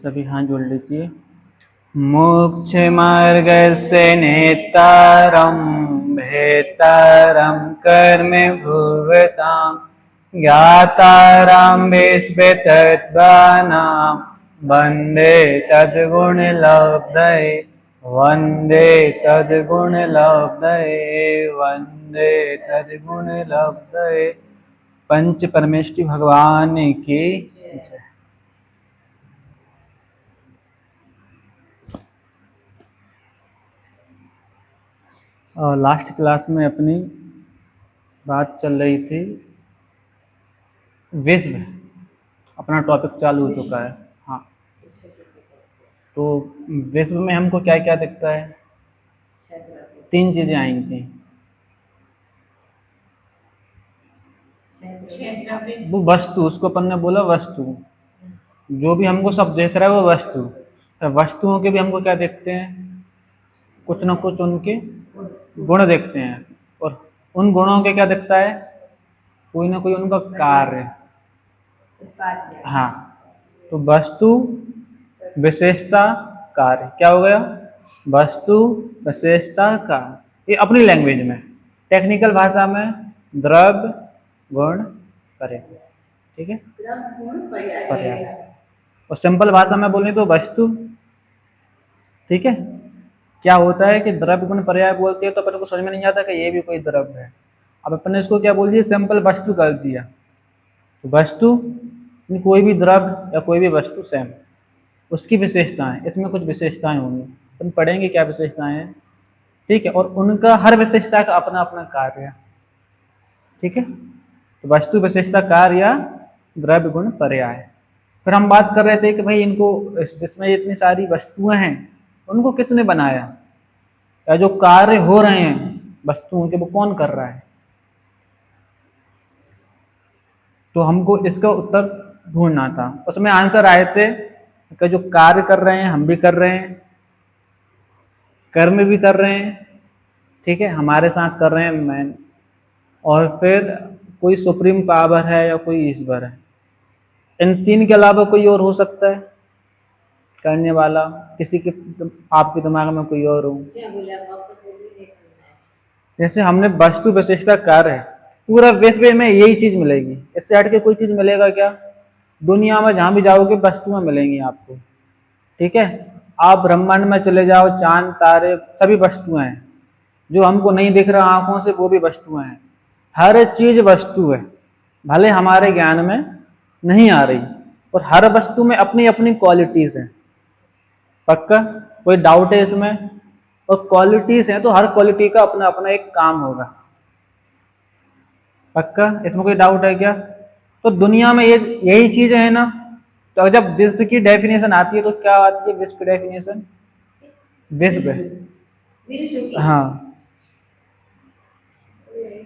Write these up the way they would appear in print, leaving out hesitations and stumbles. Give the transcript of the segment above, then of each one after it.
सभी हाथ जोड़ लीजिए। मोक्षमार्गस्य नेतारं भेतारं कर्मभुवतां ज्ञातारं विश्वतत्त्वानां वन्दे तद्गुणलब्धये वन्दे तद्गुणलब्धये वन्दे तद्गुणलब्धये। पंच परमेष्टि भगवान की जय। और लास्ट क्लास में अपनी बात चल रही थी विश्व, अपना टॉपिक चालू हो चुका है। हाँ, तो विश्व में हमको क्या क्या दिखता है? तीन चीजें आई थी। वो वस्तु, उसको अपन ने बोला वस्तु, जो भी हमको सब देख रहा है वो वस्तु। तो वस्तुओं के भी हमको क्या देखते हैं? कुछ ना कुछ उनके गुण देखते हैं, और उन गुणों के क्या दिखता है? कोई ना कोई उनका कार्य। हाँ, तो वस्तु, विशेषता, कार्य। क्या हो गया? वस्तु, विशेषता, कार्य। ये अपनी लैंग्वेज में। टेक्निकल भाषा में द्रव्य, गुण, पर्याय। ठीक है, पर्याय। और सिंपल भाषा में बोले तो वस्तु। ठीक है, क्या होता है कि द्रव्य गुण पर्याय बोलते हैं तो अपन को समझ में नहीं आता कि ये भी कोई द्रव्य है। अब अपन ने इसको क्या बोल दिया? सिंपल वस्तु कर दिया। तो वस्तु कोई भी द्रव्य या कोई भी वस्तु सेम, उसकी विशेषताएं, इसमें कुछ विशेषताएं होंगी, अपन पढ़ेंगे क्या विशेषताएं हैं। ठीक है, और उनका हर विशेषता का अपना अपना कार्य है। ठीक है, तो वस्तु, विशेषता, कार्य या द्रव्य गुण पर्याय। फिर हम बात कर रहे थे कि भाई इनको, इसमें इतनी सारी वस्तुएं हैं, उनको किसने बनाया, या जो कार्य हो रहे हैं वस्तुओं के वो कौन कर रहा है? तो हमको इसका उत्तर ढूंढना था। उसमें आंसर आए थे कि जो कार्य कर रहे हैं हम भी कर रहे हैं, कर्म भी कर रहे हैं। ठीक है, हमारे साथ कर रहे हैं मैन, और फिर कोई सुप्रीम पावर है या कोई ईश्वर है। इन तीन के अलावा कोई और हो सकता है करने वाला, किसी के आपके दिमाग में कोई और हो। जैसे हमने वस्तु, विशेषता, कार्य है, पूरा विश्व में यही चीज मिलेगी, इससे हट के कोई चीज मिलेगा क्या? दुनिया में जहां भी जाओगे वस्तुएं मिलेंगी आपको। ठीक है, आप ब्रह्मांड में चले जाओ, चांद तारे सभी वस्तुएं हैं। जो हमको नहीं दिख रहा आंखों से वो भी वस्तुएं हैं। हर चीज वस्तु है, भले हमारे ज्ञान में नहीं आ रही, और हर वस्तु में अपनी अपनी क्वालिटीज हैं। पक्का? कोई डाउट है इसमें? और क्वालिटीज हैं तो हर क्वालिटी का अपना अपना एक काम होगा। पक्का? इसमें कोई डाउट है क्या? तो दुनिया में ये यही चीजें है ना। तो जब विश्व की डेफिनेशन आती है तो क्या आती है विश्व की डेफिनेशन? विश्व, हाँ,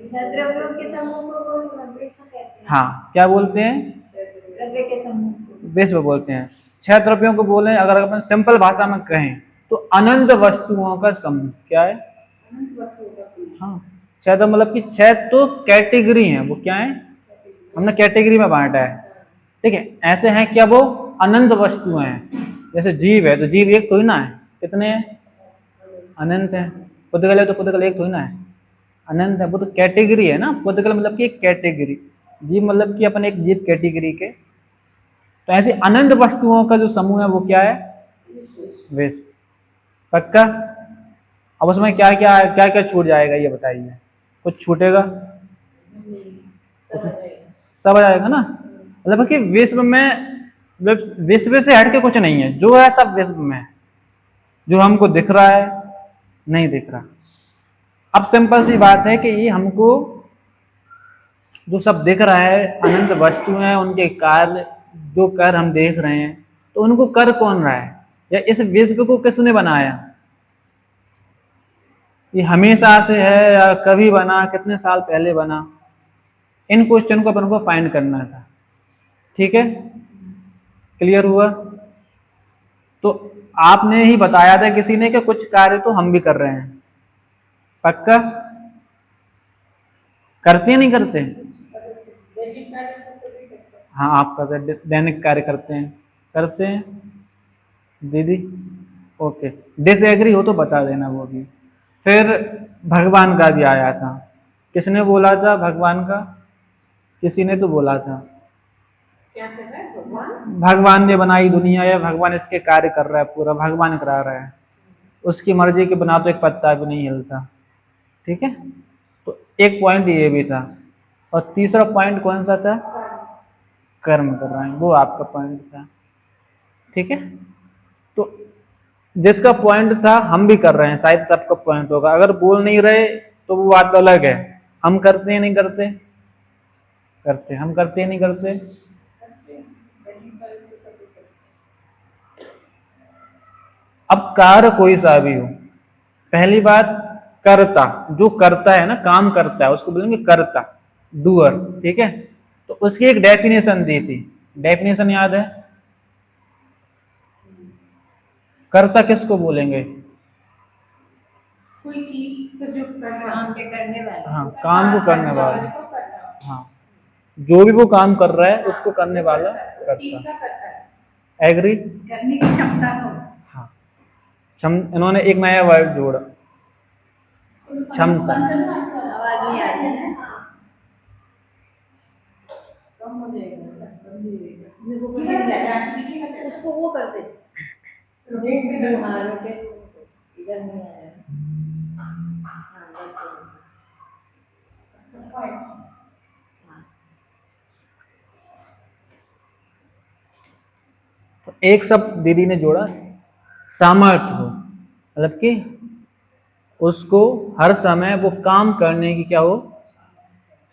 द्रव्यों के समूह को विश्व कहते हैं। हाँ, क्या बोलते हैं? द्रव्य के समूह को विश्व बोलते हैं। 6 द्रव्यों को बोले, अगर अपन सिंपल भाषा में कहें तो अनंत वस्तुओं का समूह। क्या है? अनंत वस्तुओं का समूह। हाँ, 6 तो मतलब कि 6 तो कैटेगरी हैं। वो क्या है? हमने कैटेगरी में बांटा है। ठीक है, ऐसे हैं क्या वो अनंत वस्तुएं हैं। जैसे जीव है तो जीव एक थोड़ी ना है, कितने हैं? अनंत है। पुद्गल है तो पुद्गल एक थोड़ी ना है, अनंत है। वो तो कैटेगरी है ना, पुद्गल मतलब कि एक कैटेगरी, जीव मतलब कि अपन एक जीव कैटेगरी के। तो ऐसे अनंत वस्तुओं का जो समूह है वो क्या है? विश्व। पक्का? अब उसमें क्या क्या क्या क्या छूट जाएगा ये बताइए, कुछ छूटेगा? सब आ जाएगा ना। मतलब कि विश्व में, विश्व से हट के कुछ नहीं है, जो है सब विश्व में है। जो हमको दिख रहा है नहीं दिख रहा। अब सिंपल सी बात है कि ये हमको जो सब दिख रहा है अनंत वस्तु हैं, उनके कार्य जो कर हम देख रहे हैं, तो उनको कर कौन रहा है, या इस विश्व को किसने बनाया? ये हमेशा से है या कभी बना, कितने साल पहले बना? इन क्वेश्चन को अपन को फाइंड करना था। ठीक है, क्लियर हुआ? तो आपने ही बताया था किसी ने कि कुछ कार्य तो हम भी कर रहे हैं। पक्का? करते हैं नहीं करते? हाँ, आप दैनिक कार्य करते हैं, करते हैं। दीदी ओके, डिसएग्री हो तो बता देना वो भी। फिर भगवान का भी आया था, किसने बोला था भगवान का? किसी ने तो बोला था। क्या कर रहा है भगवान? भगवान ने बनाई दुनिया, या भगवान इसके कार्य कर रहा है, पूरा भगवान करा रहा है, उसकी मर्जी के बिना तो एक पत्ता भी नहीं हिलता। ठीक है, तो एक पॉइंट ये भी था, और तीसरा पॉइंट कौन सा था? कर्म कर रहा है, वो आपका पॉइंट था। ठीक है, तो जिसका पॉइंट था हम भी कर रहे हैं, शायद सबका पॉइंट होगा। अगर बोल नहीं रहे तो वो बात अलग है। हम करते हैं नहीं करते? करते, हम करते नहीं करते? अब कार्य कोई सा भी हो, पहली बात कर्ता, जो करता है ना, काम करता है, उसको बोलेंगे कर्ता, डूअर। ठीक है, तो उसकी एक डेफिनेशन दी थी, डेफिनेशन याद है? कर्ता किसको बोलेंगे? कोई चीज को जो काम के करने वाले। हाँ, काम को करने वाला। को करना, हाँ, जो भी वो काम कर रहा है उसको करने वाला उस चीज कर्ता। का करता है, एग्री? करने की क्षमता हो। हाँ, इन्होंने एक नया वर्ड जोड़ा, क्षमता। आवाज नहीं आ रही है। कम हो जाएगा, बस बंद हो जाएगा। उसको वो कर दे। हाँ, रोटेशन इधर नहीं आया। हाँ, बस। तो एक शब्द दीदी ने जोड़ा, सामर्थ्य हो, मतलब कि उसको हर समय वो काम करने की क्या हो?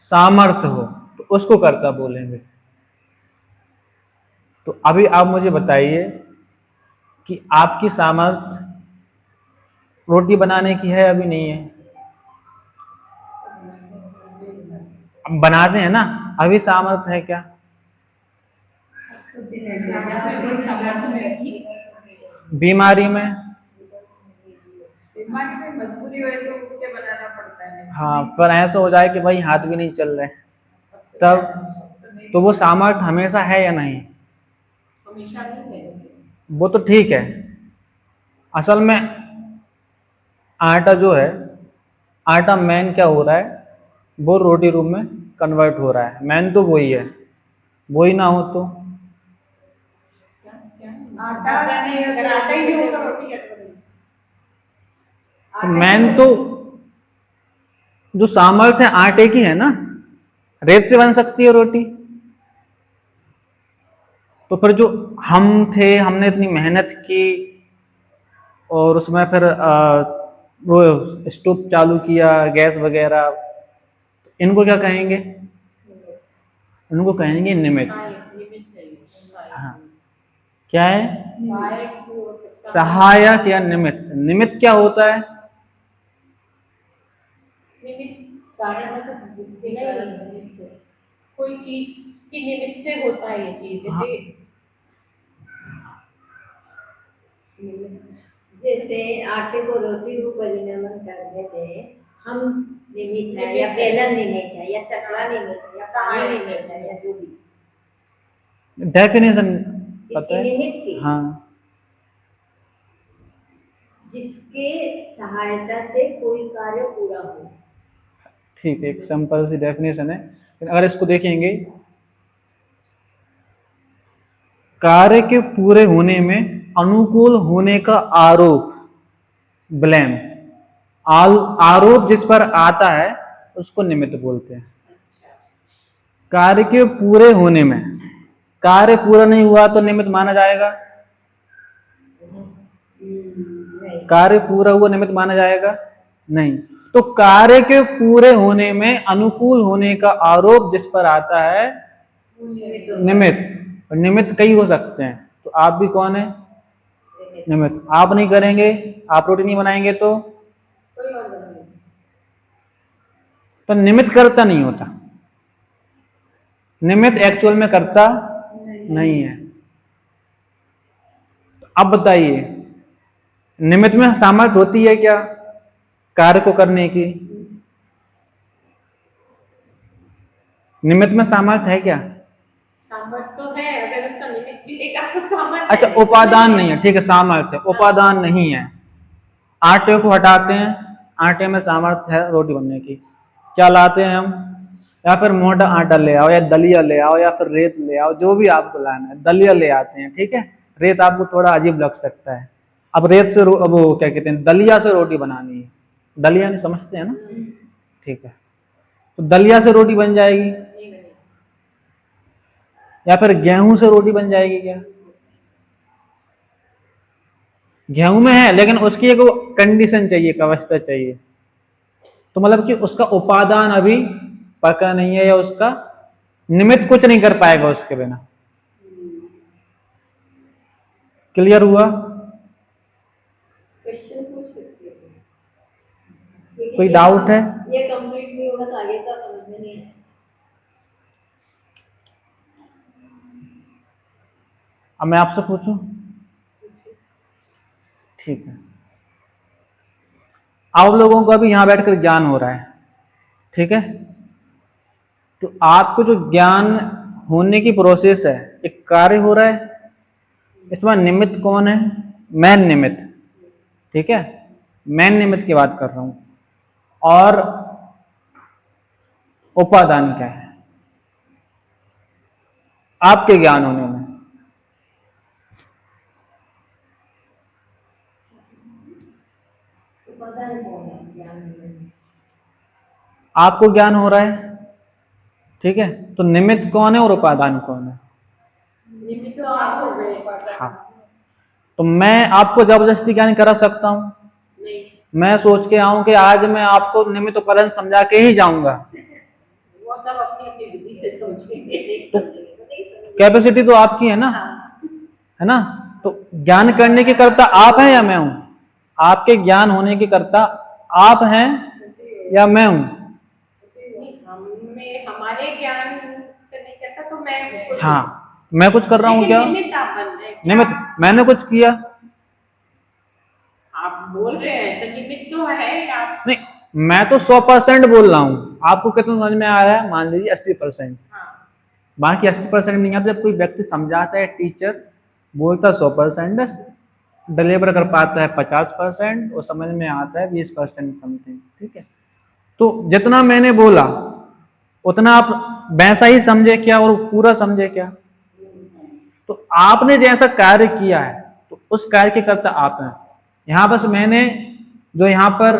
सामर्थ्य हो, तो उसको कर्ता बोलेंगे। तो अभी आप मुझे बताइए कि आपकी सामर्थ्य रोटी बनाने की है, अभी नहीं है? अब बनाते हैं ना, अभी सामर्थ्य है क्या? बीमारी में? बीमारी में मजबूरी हो तो क्या बनाना पड़ता है। हाँ, पर ऐसा हो जाए कि भाई हाथ भी नहीं चल रहे, तब तो वो सामर्थ्य हमेशा है या नहीं? हमेशा नहीं है। वो तो ठीक है, असल में आटा जो है, आटा मेन क्या हो रहा है? वो रोटी रूप में कन्वर्ट हो रहा है, मेन तो वही है। वही ना हो तो आटा नहीं, अगर आटा ही नहीं होगा रोटी कैसे बनेगी? मेन तो जो सामर्थ्य है आटे की है ना, रेत से बन सकती है रोटी। तो फिर जो हम थे, हमने इतनी मेहनत की और उसमें फिर वो स्टोव चालू किया, गैस वगैरह, इनको क्या कहेंगे? इनको कहेंगे निमित्त। हाँ, क्या है? सहायक या निमित्त। निमित्त क्या होता है? निमित्त कारण मतलब जिसके कारण जिससे कोई चीज की निमित्त से होता है ये चीज, जैसे जैसे आटे को रोटी को परिणमन करने में हम निमित्त है, या बेलन निमित्त है, या चकला निमित्त है, या पानी निमित्त है, या जो भी डेफिनेशन पता इसकी है? निमित्त की, हाँ, जिसके सहायता से कोई कार्य पूरा हो। ठीक है, एक सिंपल सी डेफिनेशन है। अगर इसको देखेंगे, कार्य के पूरे होने में अनुकूल होने का आरोप, ब्लेम, आरोप जिस पर आता है उसको निमित्त बोलते हैं। कार्य के पूरे होने में, कार्य पूरा नहीं हुआ तो निमित्त माना जाएगा? कार्य पूरा हुआ निमित्त माना जाएगा? नहीं। तो कार्य के पूरे होने में अनुकूल होने का आरोप जिस पर आता है, निमित्त। और निमित्त कई हो सकते हैं, तो आप भी कौन है? निमित्त। आप नहीं करेंगे, आप रोटी नहीं बनाएंगे तो निमित्त करता नहीं होता। निमित्त एक्चुअल में करता नहीं है। अब बताइए, निमित्त में सामर्थ्य होती है क्या कार्य को करने की? निमित्त में सामर्थ्य है क्या? सामर्थ्य तो है, अगर उसका निमित्त मिलेगा तो सामर्थ्य अच्छा, है। उपादान नहीं है, ठीक है, सामर्थ्य, उपादान नहीं है। आटे को हटाते हैं, आटे में सामर्थ्य है रोटी बनने की, क्या लाते हैं हम? या फिर मोटा आटा ले आओ, या दलिया ले आओ, या फिर रेत ले आओ, जो भी आपको लाना है, दलिया ले आते हैं, ठीक है। रेत आपको थोड़ा अजीब लग सकता है, अब रेत से अब वो क्या कहते हैं, दलिया से रोटी बनानी है, दलिया नहीं समझते हैं ना, ठीक है, तो दलिया से रोटी बन जाएगी, नहीं बनेगा। या फिर गेहूं से रोटी बन जाएगी क्या? गेहूं में है, लेकिन उसकी एक कंडीशन चाहिए, एक अवस्था चाहिए, तो मतलब कि उसका उपादान अभी पका नहीं है, या उसका निमित्त कुछ नहीं कर पाएगा उसके बिना। क्लियर हुआ? क्वेश्चन पूछ सकते हो, कोई डाउट है? ये कंप्लीट नहीं होगा तो आगे का समझ में नहीं आएगा। अब मैं आपसे पूछूं? ठीक है, आप लोगों को अभी यहां बैठकर ज्ञान हो रहा है, ठीक है, तो आपको जो ज्ञान होने की प्रोसेस है, एक कार्य हो रहा है, इसमें निमित्त कौन है? मैन निमित्त, ठीक है, मैन निमित्त की बात कर रहा हूं, और उपादान क्या है आपके ज्ञान होने में? उपादान कौन है ज्ञान में? आपको ज्ञान हो रहा है, ठीक है, तो निमित्त कौन है और उपादान कौन है? निमित्त तो आप हो गए। हाँ, तो मैं आपको जबरदस्ती ज्ञान करा सकता हूं? नहीं, मैं सोच के आऊं कि आज मैं आपको निमित्त उपादान समझा के ही जाऊंगा, वो सब अपनी अपनी विधि से समझेंगे, नहीं समझेंगे तो नहीं समझेंगे। कैपेसिटी तो आपकी है ना, हाँ, है ना, तो ज्ञान करने के कर्ता आप हैं या मैं हूं? आपके ज्ञान होने के कर्ता आप हैं या मैं हूं? नहीं, हमें हमारे ज्ञान करने कहता तो मैं कुछ, हाँ, मैं कुछ कर रहा हूं लेकिन क्या? निमित्त आप बन रहे हैं। निमित्त मैंने कुछ किया? आप बोल रहे हैं तो निमित्त तो है ही आप। नहीं, मैं तो 100% बोल रहा हूं, आपको कितना समझ में आ रहा है? मान लीजिए 80%, हाँ, बाकी 80% नहीं आता। जब कोई व्यक्ति समझाता है, टीचर बोलता 100% डिलीवर कर पाता है 50%, और समझ में आता है 20% समथिंग, ठीक है, तो जितना मैंने बोला उतना आप वैसा ही समझे क्या और पूरा समझे क्या? तो आपने जैसा कार्य किया है तो उस कार्य के कर्ता आप हैं। यहां बस मैंने जो यहां पर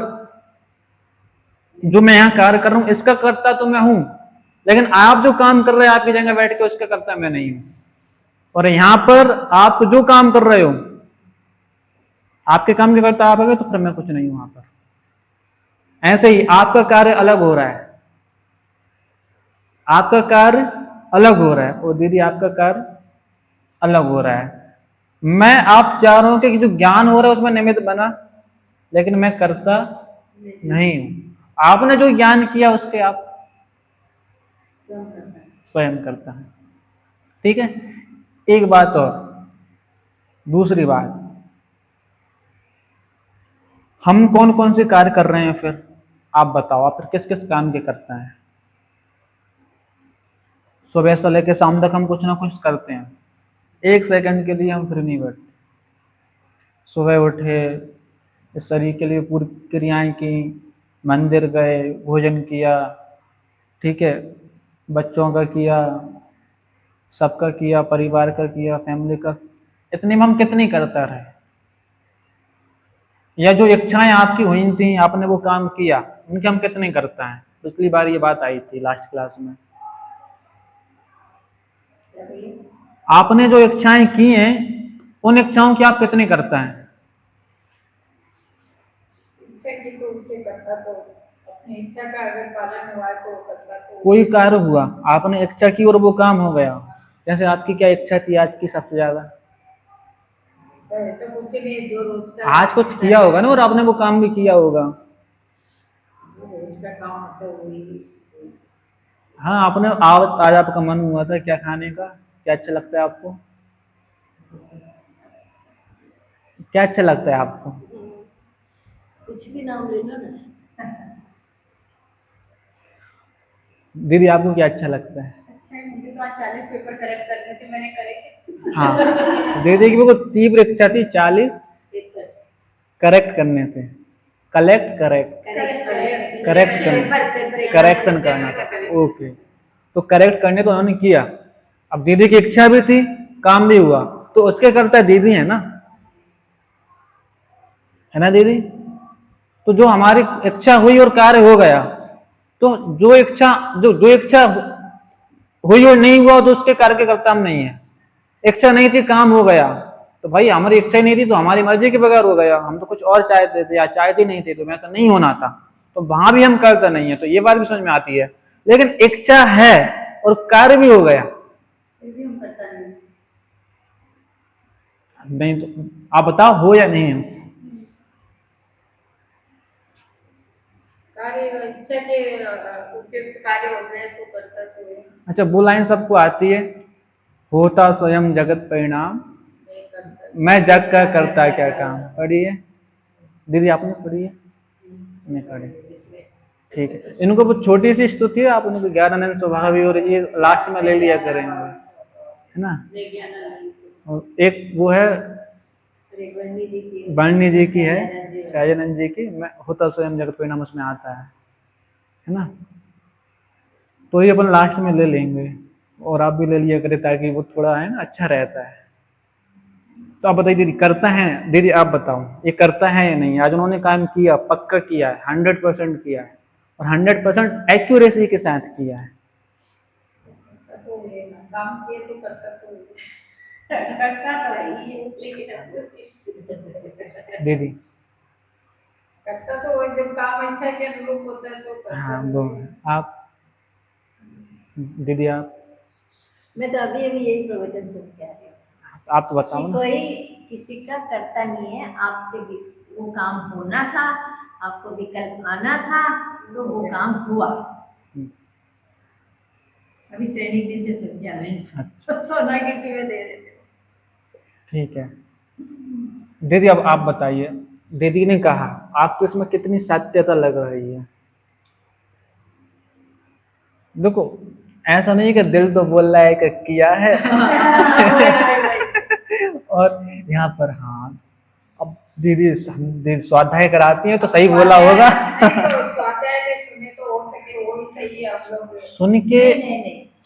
जो मैं यहां कार्य कर रहा हूं इसका कर्ता तो मैं हूं, लेकिन आप जो काम कर रहे हैं आपकी जगह बैठ के उसका कर्ता मैं नहीं हूं। और यहां पर आप जो काम कर रहे हो आपके काम के कर्ता आप है, तो फिर मैं कुछ नहीं हूं वहां पर। ऐसे ही आपका कार्य अलग हो रहा है, आपका कार्य अलग हो रहा है, और दीदी आपका कार्य अलग हो रहा है। मैं आप चारों के जो ज्ञान हो रहा है उसमें निमित्त बना, लेकिन मैं करता नहीं हूं। आपने जो ज्ञान किया उसके आप स्वयं करता है, ठीक है। एक बात और, दूसरी बात, हम कौन कौन से कार्य कर रहे हैं फिर आप बताओ, आप फिर किस किस काम के करते हैं? सुबह से लेकर शाम तक हम कुछ ना कुछ करते हैं, एक सेकंड के लिए हम फिर नहीं बैठते। सुबह उठे, इस शरीर के लिए पूरी क्रियाएं की, मंदिर गए, भोजन किया, ठीक है, बच्चों का किया, सबका किया, परिवार का किया, फैमिली का, इतने में हम कितनी करता रहे? या जो इच्छाएं आपकी हुई थी आपने वो काम किया, उनके हम कितने करता है? पिछली बार ये बात आई थी लास्ट क्लास में, आपने जो इच्छाएं की हैं उन इच्छाओं की आप कितने करता है? इच्छा की तो उसके करता तो अपनी इच्छा का अगर पालन हुआ तो करता तो कोई कार्य हुआ, आपने इच्छा की और वो काम हो गया, जैसे आपकी क्या इच्छा थी आज की सबसे ज्यादा? ऐसा कुछ नहीं, जो रोज का आज कुछ किया होगा ना, और आपने वो काम भी किया होगा। रोज का काम होता है वही। हाँ, आपने आज आपका मन हुआ था क्या खाने का? क्या अच्छा लगता है आपको? क्या अच्छा लगता है आपको? कुछ भी नाम लेना ना। दीदी आपको क्या अच्छा लगता है? अच्छा है, मुझे तो आज 40 पेपर करेक्ट करने थे, मैंने करे। हाँ, दीदी की वो तीव्र इच्छा थी 40 करेक्ट करने थे, कलेक्ट करेक्ट करेक्शन करना था। ओके, तो करेक्ट करने तो उन्होंने किया। अब दीदी की इच्छा भी थी, काम भी हुआ, तो उसके करता दीदी है ना दीदी। तो जो हमारी इच्छा हुई और कार्य हो गया, तो जो इच्छा हुई और नहीं हुआ तो उसके कार्य के कर्ता हम नहीं है। इच्छा नहीं थी, काम हो गया, तो भाई हमारी इच्छा ही नहीं थी तो हमारी मर्जी के बगैर हो गया। हम तो कुछ और चाहते थे या चाहते नहीं थे, तो ऐसा नहीं होना था, तो वहां भी हम करते नहीं है। तो ये बात भी समझ में आती है। लेकिन इच्छा है और कार्य भी हो गया, नहीं तो आप बताओ हो या नहीं हो? कार्य इच्छा के उपयुक्त कार्य हो गए तो करता तो है, अच्छा, वो लाइन सबको आती है, होता स्वयं जगत परिणाम, नहीं करता। मैं जग कर करता क्या काम। पढ़ी है दीदी, आपने पढ़ी है? नहीं पढ़ी, ठीक है। इनको वो छोटी सी स्तुति है, आप उनको ज्ञानानंद स्वभावी और ये लास्ट में ले लिया करेंगे, है ना। और एक वो है वर्णी जी की है, सहजानंद जी की, मैं होता स्वयं जगत परिणाम, उसमें आता है ना। तो ये अपन लास्ट में ले लेंगे, और आप भी ले लिया करें, ताकि वो थोड़ा है ना अच्छा रहता है। तो आप बताइए दीदी, करता है दीदी, आप बताओ ये करता है या नहीं? आज उन्होंने काम किया, पक्का किया है, 100% किया है, और 100% एक्यूरेसी के साथ किया है। तो ये ना, काम किए तो करता तो करता तो है ही है, लेकिन दीदी करता तो वो जब काम इच्छा के अनुरूप होता है तो करता हाँ, है। वो आप दीदी, आप मैं तो अभी यही प्रवचन सुन के आ रही हूँ आप तो कि बताओ ना। कोई किसी का करता नहीं है। आपके वो काम होना था, आपको विकल्प आना था, तो वो काम हुआ। अभी सैनिक जी से सुन के आ रही हूँ। अच्छा, सोना की चीजें दे रहे थे। ठीक है दीदी, अब आप बताइए, दीदी ने कहा, आपको इसमें कितनी सत्यता लग रही है? देखो, ऐसा नहीं कि दिल तो बोल रहा है कि किया है और यहाँ पर हाँ, अब दीदी स्वाध्याय कराती है तो सही बोला होगा। नहीं तो स्वाध्याय में सुने तो हो सके वो ही सही है। आप लोग सुन के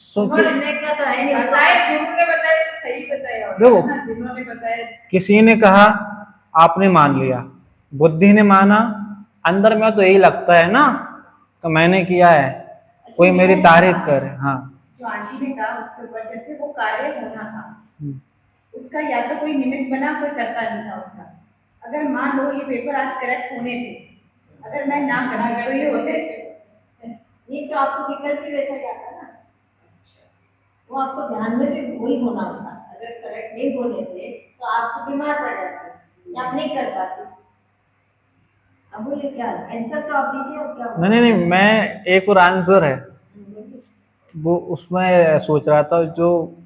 सुनने का तो है नहीं, बताए, गुरु ने बताया तो सही बताया होगा, देखो, जिन्होंने बताया। किसी ने कहा, आपने मान लिया, बुद्धि ने माना, अंदर में तो यही लगता है ना कि मैंने किया है, कोई मेरी तारीफ करे। हाँ, जो आंटी ने कहा उसके ऊपर, जैसे वो कार्य होना था, उसका या तो कोई निमित्त बना, कोई करता नहीं था उसका। अगर मान लो ये पेपर आज करेक्ट होने थे, अगर मैं ना करती तो ये होते थे। ये तो आपको विकल्प ही वैसा जाता ना, वो आपको ध्यान में भी वही होना होता। अगर करेक्ट नहीं होने थे तो आपको बीमार पड़ जाते या आप नहीं कर पाते। अब बोले क्या आंसर तो आप दीजिए, और क्या? नहीं, मैं एक और आंसर है वो उसमें सोच रहा था, जो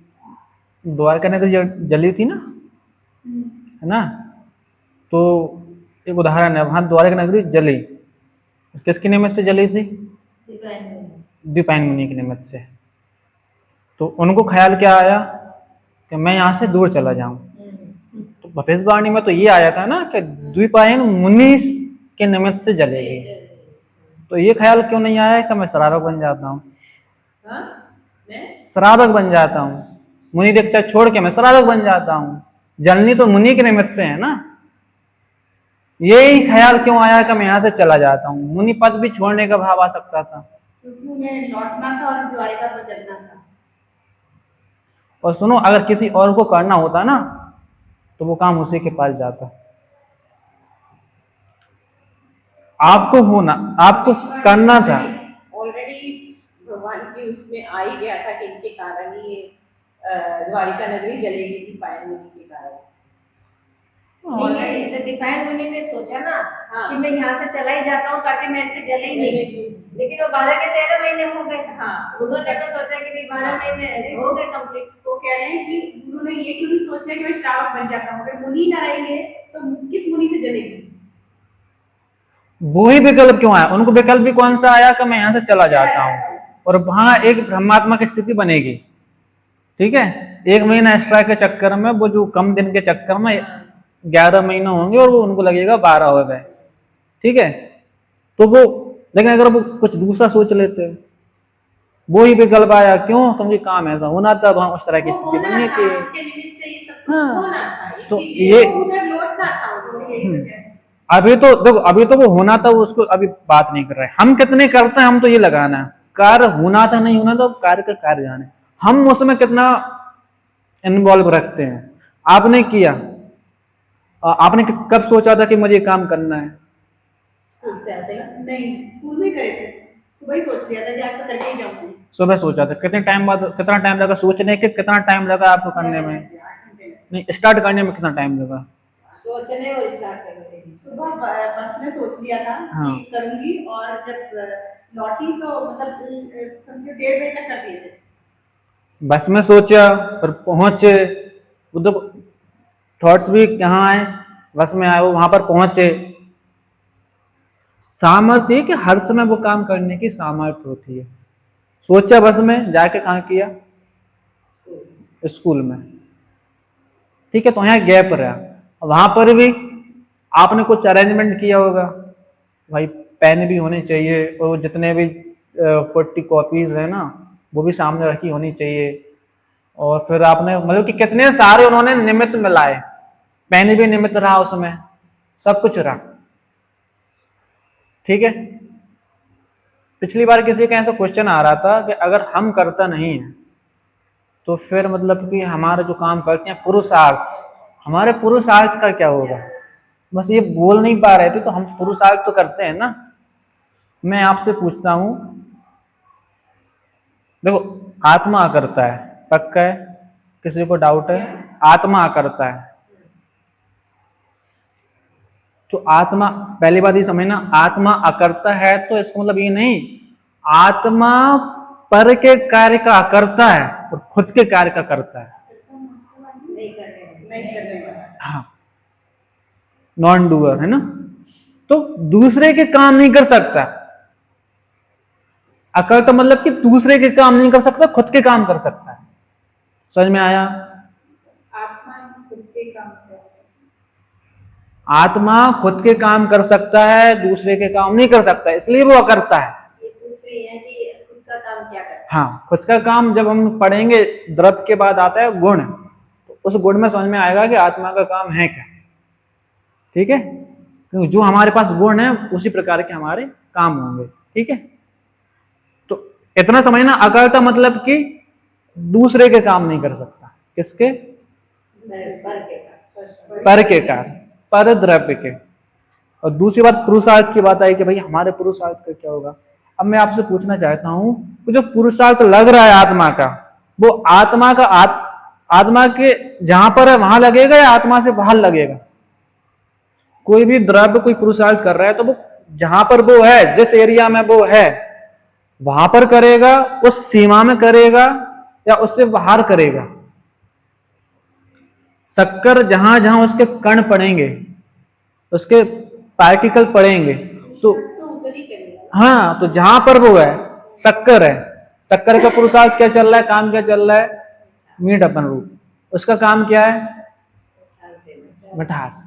द्वारका नगरी जली थी ना, है ना, तो एक उदाहरण है, वहां द्वारका नगरी जली, किसकी निमित्त से जली थी? दीपायन मुनि की निमित्त से। तो उनको ख्याल क्या आया कि मैं यहाँ से दूर चला जाऊं। तो भविष्यवाणी में तो ये आया था ना कि द्वीपायन मुनि के निमित्त से जलेगी, तो ये ख्याल क्यों नहीं आया कि मैं श्रावक बन जाता हूँ? श्रावक बन जाता हूँ, मुनि दीक्षा छोड़ के मैं श्रावक बन जाता हूँ। जलनी तो मुनि के निमित्त से है ना। यही ख्याल क्यों आया कि मैं यहाँ से चला जाता हूँ? मुनि पद भी छोड़ने का भाव आ सकता था, क्योंकि उन्हें लौटना था और द्वारिका पर चलना था। और सुनो, अगर किसी और को करना होता ना तो वो काम उसी के पास जाता। आपको होना, आपको करना था। ऑलरेडी भगवान की उसमें आ ही गया था कि इनके कारण ही ये द्वारिका नगरी जलेगी थी, पायन मुनि के कारण। नहीं, तो दीपायन मुनि ने सोचा ना हाँ। कि मैं यहाँ से चला ही जाता हूँ ताकि मेरे से जले ही नहीं। लेकिन वो 12 के 13 महीने हो गए। हाँ, उन्होंने तो सोचा कि भी 12 महीने हो गए कंप्लीट। वो कह रहे हैं कि उन्होंने ये क्यों नहीं सोचा कि मैं श्रावक बन जाता हूँ, अगर मुनि ना रहेंगे तो किस मुनि से जलेगी? वो ही विकल्प क्यों आया? उनको विकल्प भी कौन सा आया कि मैं यहाँ से चला जाता हूँ, और वहां एक ब्रह्मात्मा की स्थिति बनेगी। ठीक है, 1 महीना एक्स्ट्रा के चक्कर में, वो जो कम दिन के चक्कर में 11 महीने होंगे और वो उनको लगेगा 12 हो गए। ठीक है, तो वो, लेकिन अगर वो कुछ दूसरा सोच लेते, वो ही विकल्प आया, क्यों, क्योंकि काम ऐसा होना था, वहां उस तरह की वो स्थिति होना बननी था, थी। उनके निमित्त से ये सब कुछ हाँ, होना था, तो इसीलिए ये वो उधर लौटना था उनको, यही वजह है। अभी तो देखो, अभी तो वो होना था, वो उसको अभी बात नहीं कर रहे। हम कितने करते हैं, हम तो ये लगाना है, कार्य होना था नहीं होना, तो कार्य का कार्य जाने, हम उसमें कितना इन्वॉल्व रखते हैं। आपने किया, आपने कब सोचा था कि मुझे ये काम करना है? स्कूल से आते ही। नहीं, स्कूल में करे थे, सुबह ही सोच लिया था कि आज तो करके ही जाऊंगी। सुबह सोचा था, कितने टाइम बाद, कितना टाइम लगा सोचने के, कितना टाइम लगा आपको करने में? 8 घंटे लगे। नहीं, स्टार्ट करने में कितना टाइम लगा? सोचने और स्टार्ट करने में। सुबह बस में सोच लिया था हाँ। कि करूंगी, और जब लौटी तो मतलब समझो 1:30 बजे तक कर दिए थे। बस में सोचा, फिर पहुंचे, वो तो थॉट्स भी कहाँ आए, बस में आए, वो वहां पर पहुंचे। सामर्थ्य कि हर समय वो काम करने की सामर्थ्य होती है। सोचा बस में, जाके कहाँ किया? स्कूल में। ठीक है, तो यहाँ गैप रहा, वहां पर भी आपने कुछ अरेंजमेंट किया होगा, भाई पेन भी होने चाहिए, और जितने भी 40 कॉपीज है ना, वो भी सामने रखी होनी चाहिए। और फिर आपने मतलब कि कितने सारे उन्होंने निमित्त मिलाए, पेन भी निमित्त रहा उसमें, सब कुछ रहा। ठीक है, पिछली बार किसी का ऐसा क्वेश्चन आ रहा था कि अगर हम करता नहीं है तो फिर मतलब कि हमारे जो काम करते हैं पुरुषार्थ, हमारे पुरुषार्थ का क्या होगा? बस ये बोल नहीं पा रहे थे, तो हम पुरुषार्थ तो करते हैं ना। मैं आपसे पूछता हूं, देखो, आत्मा करता है, पक्का है, किसी को डाउट है? आत्मा करता है, तो आत्मा, पहली बात ये समझना, आत्मा अकर्ता है तो इसका मतलब ये नहीं आत्मा पर के कार्य का अकर्ता है और खुद के कार्य का करता है। नहीं करने वाला। हाँ, नॉन डूअर है ना, तो दूसरे के काम नहीं कर सकता। अकर्ता मतलब कि दूसरे के काम नहीं कर सकता, खुद के काम कर सकता है। समझ में आया? आत्मा खुद के काम करता है। आत्मा खुद के काम कर सकता है, दूसरे के काम नहीं कर सकता, इसलिए वो अकर्ता है। ये पूछ रही है कि खुद का काम क्या करता है। हाँ, खुद का काम जब हम पढ़ेंगे, द्रव्य के बाद आता है गुण, तो उस गुण में समझ में आएगा कि आत्मा का काम है क्या। ठीक है, क्योंकि जो हमारे पास गुण है उसी प्रकार के हमारे काम होंगे। ठीक है, तो इतना समझना, अकर्ता मतलब कि दूसरे के काम नहीं कर सकता, किसके? पर के कार्य, पर द्रव्य के। और दूसरी बात पुरुषार्थ की बात आई कि भाई हमारे पुरुषार्थ का क्या होगा। अब मैं आपसे पूछना चाहता हूं कि जो पुरुषार्थ लग रहा है आत्मा का, वो आत्मा का आत्मा के जहां पर है वहां लगेगा या आत्मा से बाहर लगेगा? कोई भी द्रव्य कोई पुरुषार्थ कर रहा है तो वो जहां पर वो है, जिस एरिया में वो है वहां पर करेगा, उस सीमा में करेगा या उससे बाहर करेगा? शक्कर जहां जहां उसके कण पड़ेंगे, उसके पार्टिकल पड़ेंगे, तो उधर ही करेगा। हाँ, तो जहां पर वो है, शक्कर है, शक्कर का पुरुषार्थ क्या चल रहा है, काम क्या चल रहा है? मीठापन रूप। उसका काम क्या है? मिठास।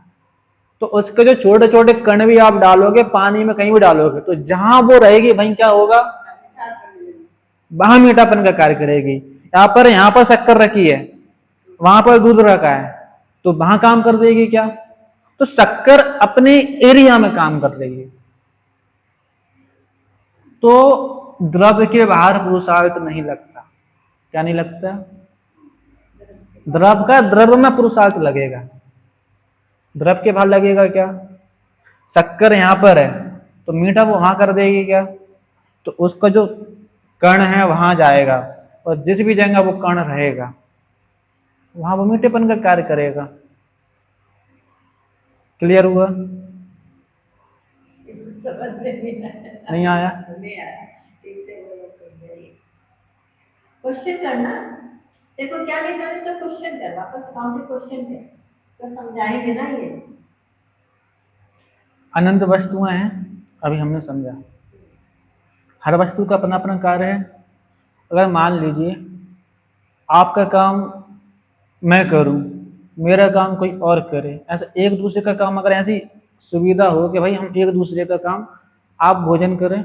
तो उसके जो छोटे छोटे कण भी आप डालोगे पानी में, कहीं भी डालोगे, तो जहां वो रहेगी वहीं क्या होगा? वहां मीठापन का कार्य करेगी। यहाँ पर शक्कर रखी है, वहां पर दूध रखा है, तो वहां काम कर देगी क्या? तो शक्कर अपने एरिया में काम कर रही है। तो द्रव्य के बाहर पुरुषार्थ नहीं लगता। क्या नहीं लगता? द्रव्य का द्रव्य में पुरुषार्थ लगेगा, द्रव्य के बाहर लगेगा क्या? शक्कर यहां पर है तो मीठा वो वहां कर देगी क्या? तो उसका जो कण है वहां जाएगा, और जिस भी जगह वो कण रहेगा वहां वो मीठेपन का कार्य करेगा। क्लियर हुआ? समझ नहीं आया? ठीक से बोलो तो क्वेश्चन करना। देखो क्या नहीं समझ तो क्वेश्चन कर, वापस काउंटर क्वेश्चन कर, तो समझाएंगे ना ये। अनंत वस्तुएं हैं, अभी हमने समझा, हर वस्तु का अपना अपना कार्य है। अगर मान लीजिए आपका काम मैं करूं, मेरा काम कोई और करे, ऐसा एक दूसरे का काम, अगर ऐसी सुविधा हो कि भाई हम एक दूसरे का काम, आप भोजन करें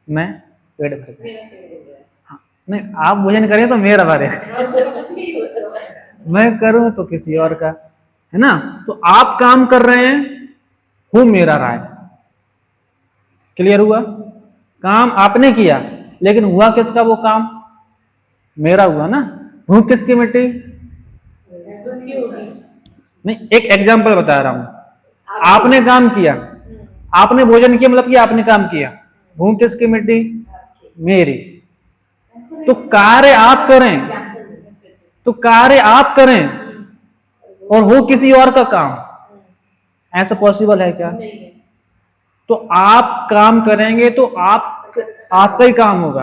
मैं पेट भर जाए, मेरा पेड़ हो गया। हाँ, नहीं आप भोजन करें तो मेरा भरे, तो कुछ भी होता है। मैं करूं तो किसी और का, है ना। तो आप काम कर रहे हैं, हो मेरा रहा है। क्लियर हुआ? काम आपने किया लेकिन हुआ किसका वो काम? मेरा हुआ ना। भूख किसकी मिट्टी? सुखी होगी। नहीं, एक एग्जांपल बता रहा हूं। आपने काम किया, आपने भोजन किया, मतलब कि आपने काम किया, भूख किसकी मिट्टी? मेरी। तो कार्य आप करें, तो कार्य आप करें और हो किसी और का काम, ऐसा पॉसिबल है क्या? नहीं है। तो आप काम करेंगे तो आपका ही काम होगा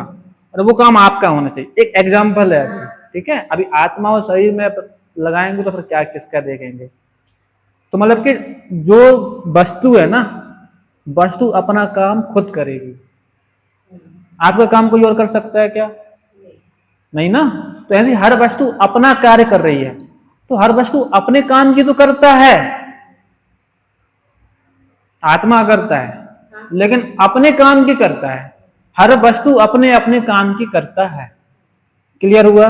और वो काम आपका होना चाहिए। एक एग्जांपल है अभी, ठीक है। अभी आत्मा और शरीर में लगाएंगे तो फिर क्या किसका देखेंगे। तो मतलब कि जो वस्तु है ना, वस्तु अपना काम खुद करेगी। आपका काम कोई और कर सकता है क्या? नहीं ना। तो ऐसी हर वस्तु अपना कार्य कर रही है, तो हर वस्तु अपने काम की तो करता है, आत्मा करता है, लेकिन अपने काम की करता है। हर वस्तु अपने अपने काम की करता है। क्लियर हुआ?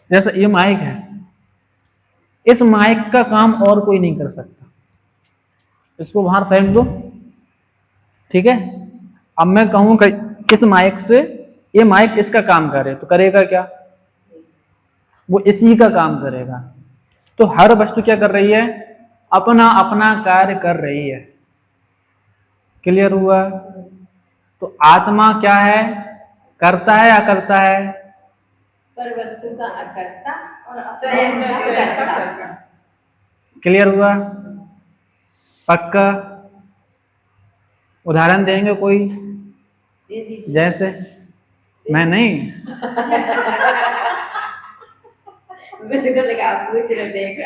जैसे ये माइक है, इस माइक का काम और कोई नहीं कर सकता, इसको बाहर फेंक दो, ठीक है। अब मैं कहूं कि इस माइक से ये माइक इसका काम करे, तो करेगा क्या? वो इसी का काम करेगा। तो हर वस्तु क्या कर रही है? अपना अपना कार्य कर रही है। क्लियर हुआ? तो आत्मा क्या है? करता है या करता है? पर वस्तु का अकर्ता और स्वयं का स्वयं का कर्ता। कर्ता। क्लियर हुआ? पक्का? उदाहरण देंगे कोई? दे दीजिए। जैसे मैं नहीं, मेरे को लगा आप पूछ रहे देख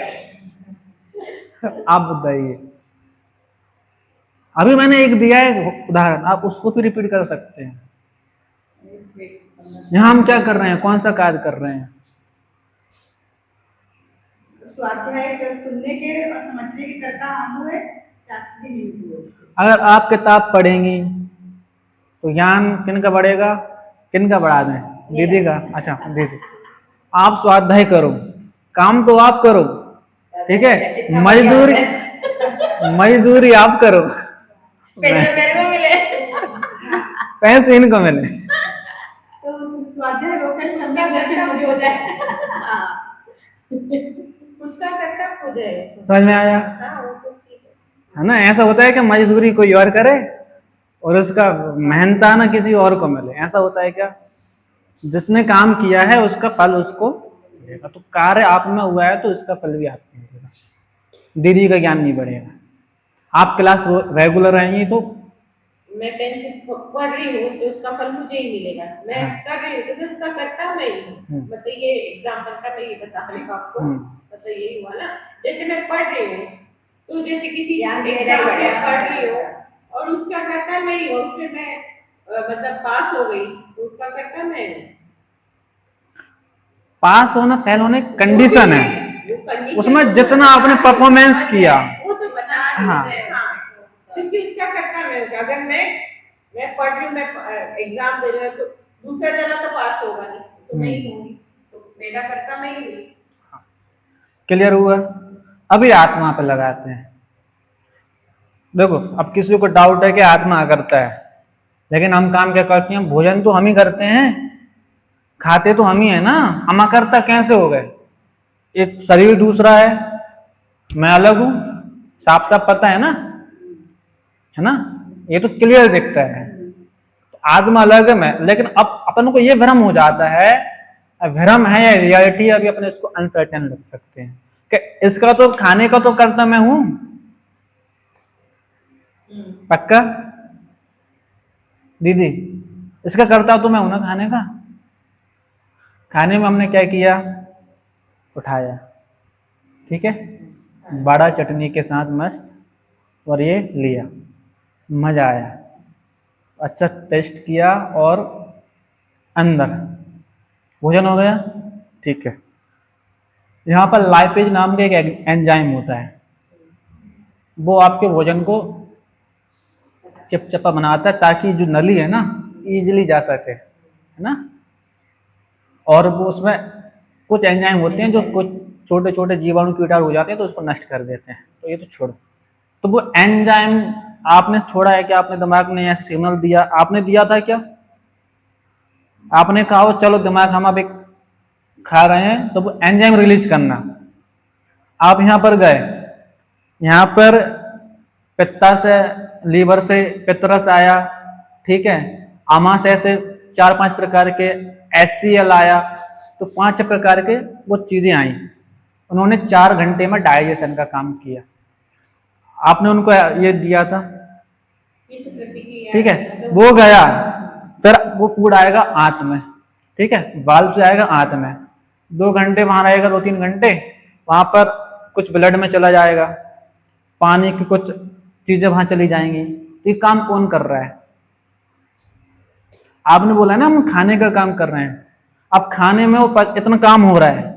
आप बताइए। अभी मैंने एक दिया है उदाहरण, आप उसको भी रिपीट कर सकते हैं। यहाँ हम क्या कर रहे हैं, कौन सा कार्य कर रहे हैं? स्वाध्याय सुनने के और समझने के कर्ता हम हुए, शास्त्री जी नहीं हुए उसके। अगर आप किताब पढ़ेंगी तो ज्ञान किनका बढ़ेगा? किनका बढ़ा दें? दीदी का। अच्छा दीदी, आप स्वाध्याय करो, काम तो आप करो, ठीक है। मजदूरी आप करो, पैसे मेरे को मिले। पैसे इनको मिले। तो स्वाध्याय होकर सम्यक दर्शन मुझे हो जाए। खुद का कर्ता खुद है। समझ में आया? हाँ वो तो ठीक है ना। ऐसा होता है कि मजदूरी कोई और करे और उसका मेहनताना किसी और को मिले, ऐसा होता है क्या? जिसने काम किया है उसका फल उसको मिलेगा। तो कार्य आप में हुआ है तो इसका फल भी आपको मिलेगा। दीदी का ज्ञान नहीं बढ़ेगा। आप क्लास रेगुलर आएंगी तो मैं 10th पढ़ रही हूँ तो उसका फल मुझे ही मिलेगा। मैं कर रही हूँ तो उसका कर्ता मैं ही हूँ। मतलब ये एग्जाम्पल का मैं ये बता रही हूँ आपको। मतलब यही हुआ ना, जैसे मैं पढ़ रही हूँ तो जैसे किसी एग्जाम में पढ़ रही हूँ और उसका कर्ता मैं ही हूँ, उसमें मैं मतलब पास हो गई तो उसका कर्ता मैं हूँ। पास होना फेल होने कंडीशन है, condition उसमें जितना आपने परफॉर्मेंस किया, वो तो बता हाँ। हाँ, क्योंकि उसका कर्ता मैं हूँ। अगर मैं पढ़ रही हूँ, मैं एग्जाम दे रही हूँ तो दूसरा जना तो पास होगा नहीं, तो मैं ही होंगी, तो मेरा कर्ता मैं ही हूँ। क्लियर हुआ? अभी आत्मा पे लगाते हैं। देखो, अब किसी को डाउट है कि आत्मा करता है, लेकिन हम काम क्या करते हैं? भोजन तो हम ही करते हैं, खाते तो हम ही है ना। हम अकर्ता कैसे हो गए? एक शरीर दूसरा है, मैं अलग हूं, साफ साफ पता है ना, ये तो क्लियर दिखता है। तो आत्मा अलग है मैं, लेकिन अब अपन को ये भ्रम हो जाता है, भ्रम है या रियलिटी, अभी अपने इसको अनसर्टेन रख सकते हैं कि इसका तो खाने का तो करता मैं हूं। पक्का दीदी? इसका करता तो मैं हूं ना खाने का। खाने में हमने क्या किया? उठाया, ठीक है, बड़ा चटनी के साथ मस्त, और ये लिया, मजा आया, अच्छा टेस्ट किया, और अंदर भोजन हो गया, ठीक है। यहाँ पर लाइपेज नाम का एक एंजाइम होता है, वो आपके भोजन को चिपचिपा बनाता है ताकि जो नली है ना इजीली जा सके, है ना। और वो उसमें कुछ एंजाइम होते हैं जो कुछ छोटे छोटे जीवाणु कीटाणु हो जाते हैं तो उसको नष्ट कर देते हैं, तो ये तो छोड़ो। तो वो एंजाइम आपने छोड़ा है कि आपने दिमाग ने ऐसे सिग्नल दिया, आपने दिया था क्या? आपने कहा हो चलो दिमाग हम अब एक खा रहे हैं तो वो एंजाइम रिलीज करना। आप यहाँ पर गए, यहाँ पर पित्ता से लीवर से पित्तरस आया, ठीक है, आमाशय से 4-5 प्रकार के HCl आया, तो 5 प्रकार के वो चीजें आई, उन्होंने 4 घंटे में डाइजेशन का काम किया। आपने उनको ये दिया था, ये तो प्रतिक्रिया ठीक है, है, वो गया, फिर वो फूड आएगा आंत में, ठीक है, वाल्व से आएगा आंत में, 2 घंटे वहां रहेगा, 2-3 घंटे वहां पर कुछ ब्लड में चला जाएगा, पानी की कुछ चीजें वहां चली जाएंगी। ये काम कौन कर रहा है? आपने बोला ना हम खाने का काम कर रहे हैं, अब खाने में वो इतना काम हो रहा है,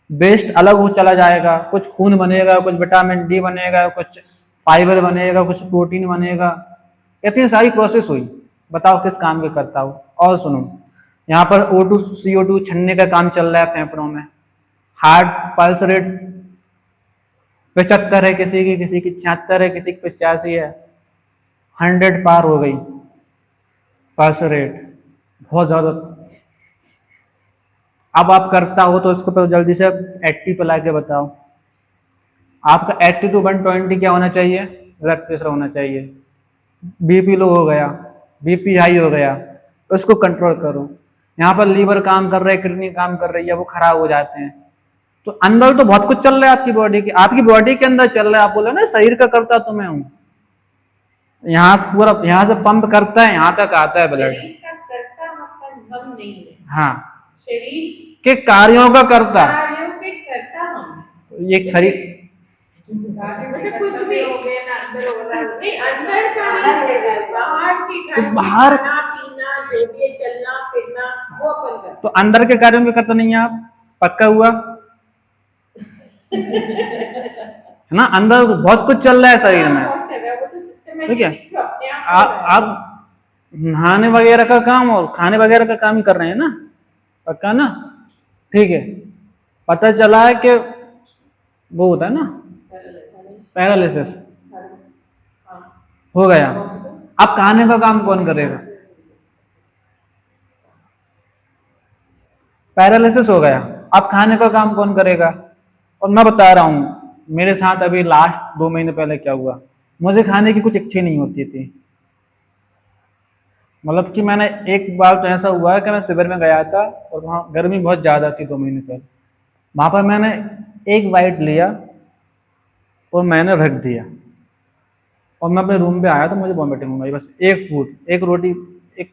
वेस्ट अलग हो चला जाएगा, कुछ खून बनेगा, कुछ विटामिन डी बनेगा, कुछ फाइबर बनेगा, कुछ प्रोटीन बनेगा, इतनी सारी प्रोसेस हुई, बताओ किस काम के करता हो। और सुनो, यहाँ पर O2 CO2 छन्ने का काम चल रहा है फेफड़ों में, हार्ट पल्स रेट 75 है किसी की 76 है, किसी की 85 है, 100 पार हो गई पल्स रेट, बहुत ज्यादा। अब आप करता हो तो इसको जल्दी से 80 पे ला के बताओ। आपका 80 to 120 क्या होना चाहिए? ब्लड प्रेशर होना चाहिए। बीपी लो हो गया, बीपी हाई हो गया, उसको कंट्रोल करो। यहाँ पर लीवर काम कर रहा है, किडनी काम कर रही है, वो खराब हो जाते हैं। तो अंदर तो बहुत कुछ चल रहा है आपकी बॉडी के अंदर चल रहा है। आप बोले ना शरीर का करता तो मैं हूँ, यहाँ से पूरा यहाँ से पंप करता है, यहाँ तक आता है ब्लड। शरीर का करता मतलब हम नहीं है, हाँ, शरीर के कार्यों का करता, कार्यों के करता हम ये शरीर मतलब कुछ भी हो गया ना, अंदर हो रहा है, नहीं अंदर का नहीं कर रहा है, बाहर के कार्य, बाहर खाना पीना जो भी है, चलना फिरना वो अपन करते तो अंदर के कार्यों में करता नहीं है आप, पक्का हुआ है ना। अंदर बहुत कुछ चल रहा है शरीर में, बहुत चल रहा है, वो तो सिस्टमेटिक ठीक है। अपने आप हो रहा है। आप नहाने वगैरह का काम और खाने वगैरह का काम ही कर रहे हैं ना, पक्का ना, ठीक है। पता चला है कि वो होता है ना पैरालिसिस हो गया, अब खाने का काम कौन करेगा? पैरालिसिस हो गया, अब खाने का काम कौन करेगा? और मैं बता रहा हूँ मेरे साथ अभी लास्ट 2 महीने पहले क्या हुआ, मुझे खाने की कुछ इच्छा नहीं होती थी। मतलब कि मैंने एक बार तो ऐसा हुआ है कि मैं शिविर में गया था और वहाँ गर्मी बहुत ज़्यादा थी 2 महीने पहले, वहाँ पर मैंने एक बाइट लिया और मैंने रख दिया और मैं अपने रूम पे आया तो मुझे वॉमिटिंग हो गई। बस एक फूड, एक रोटी, एक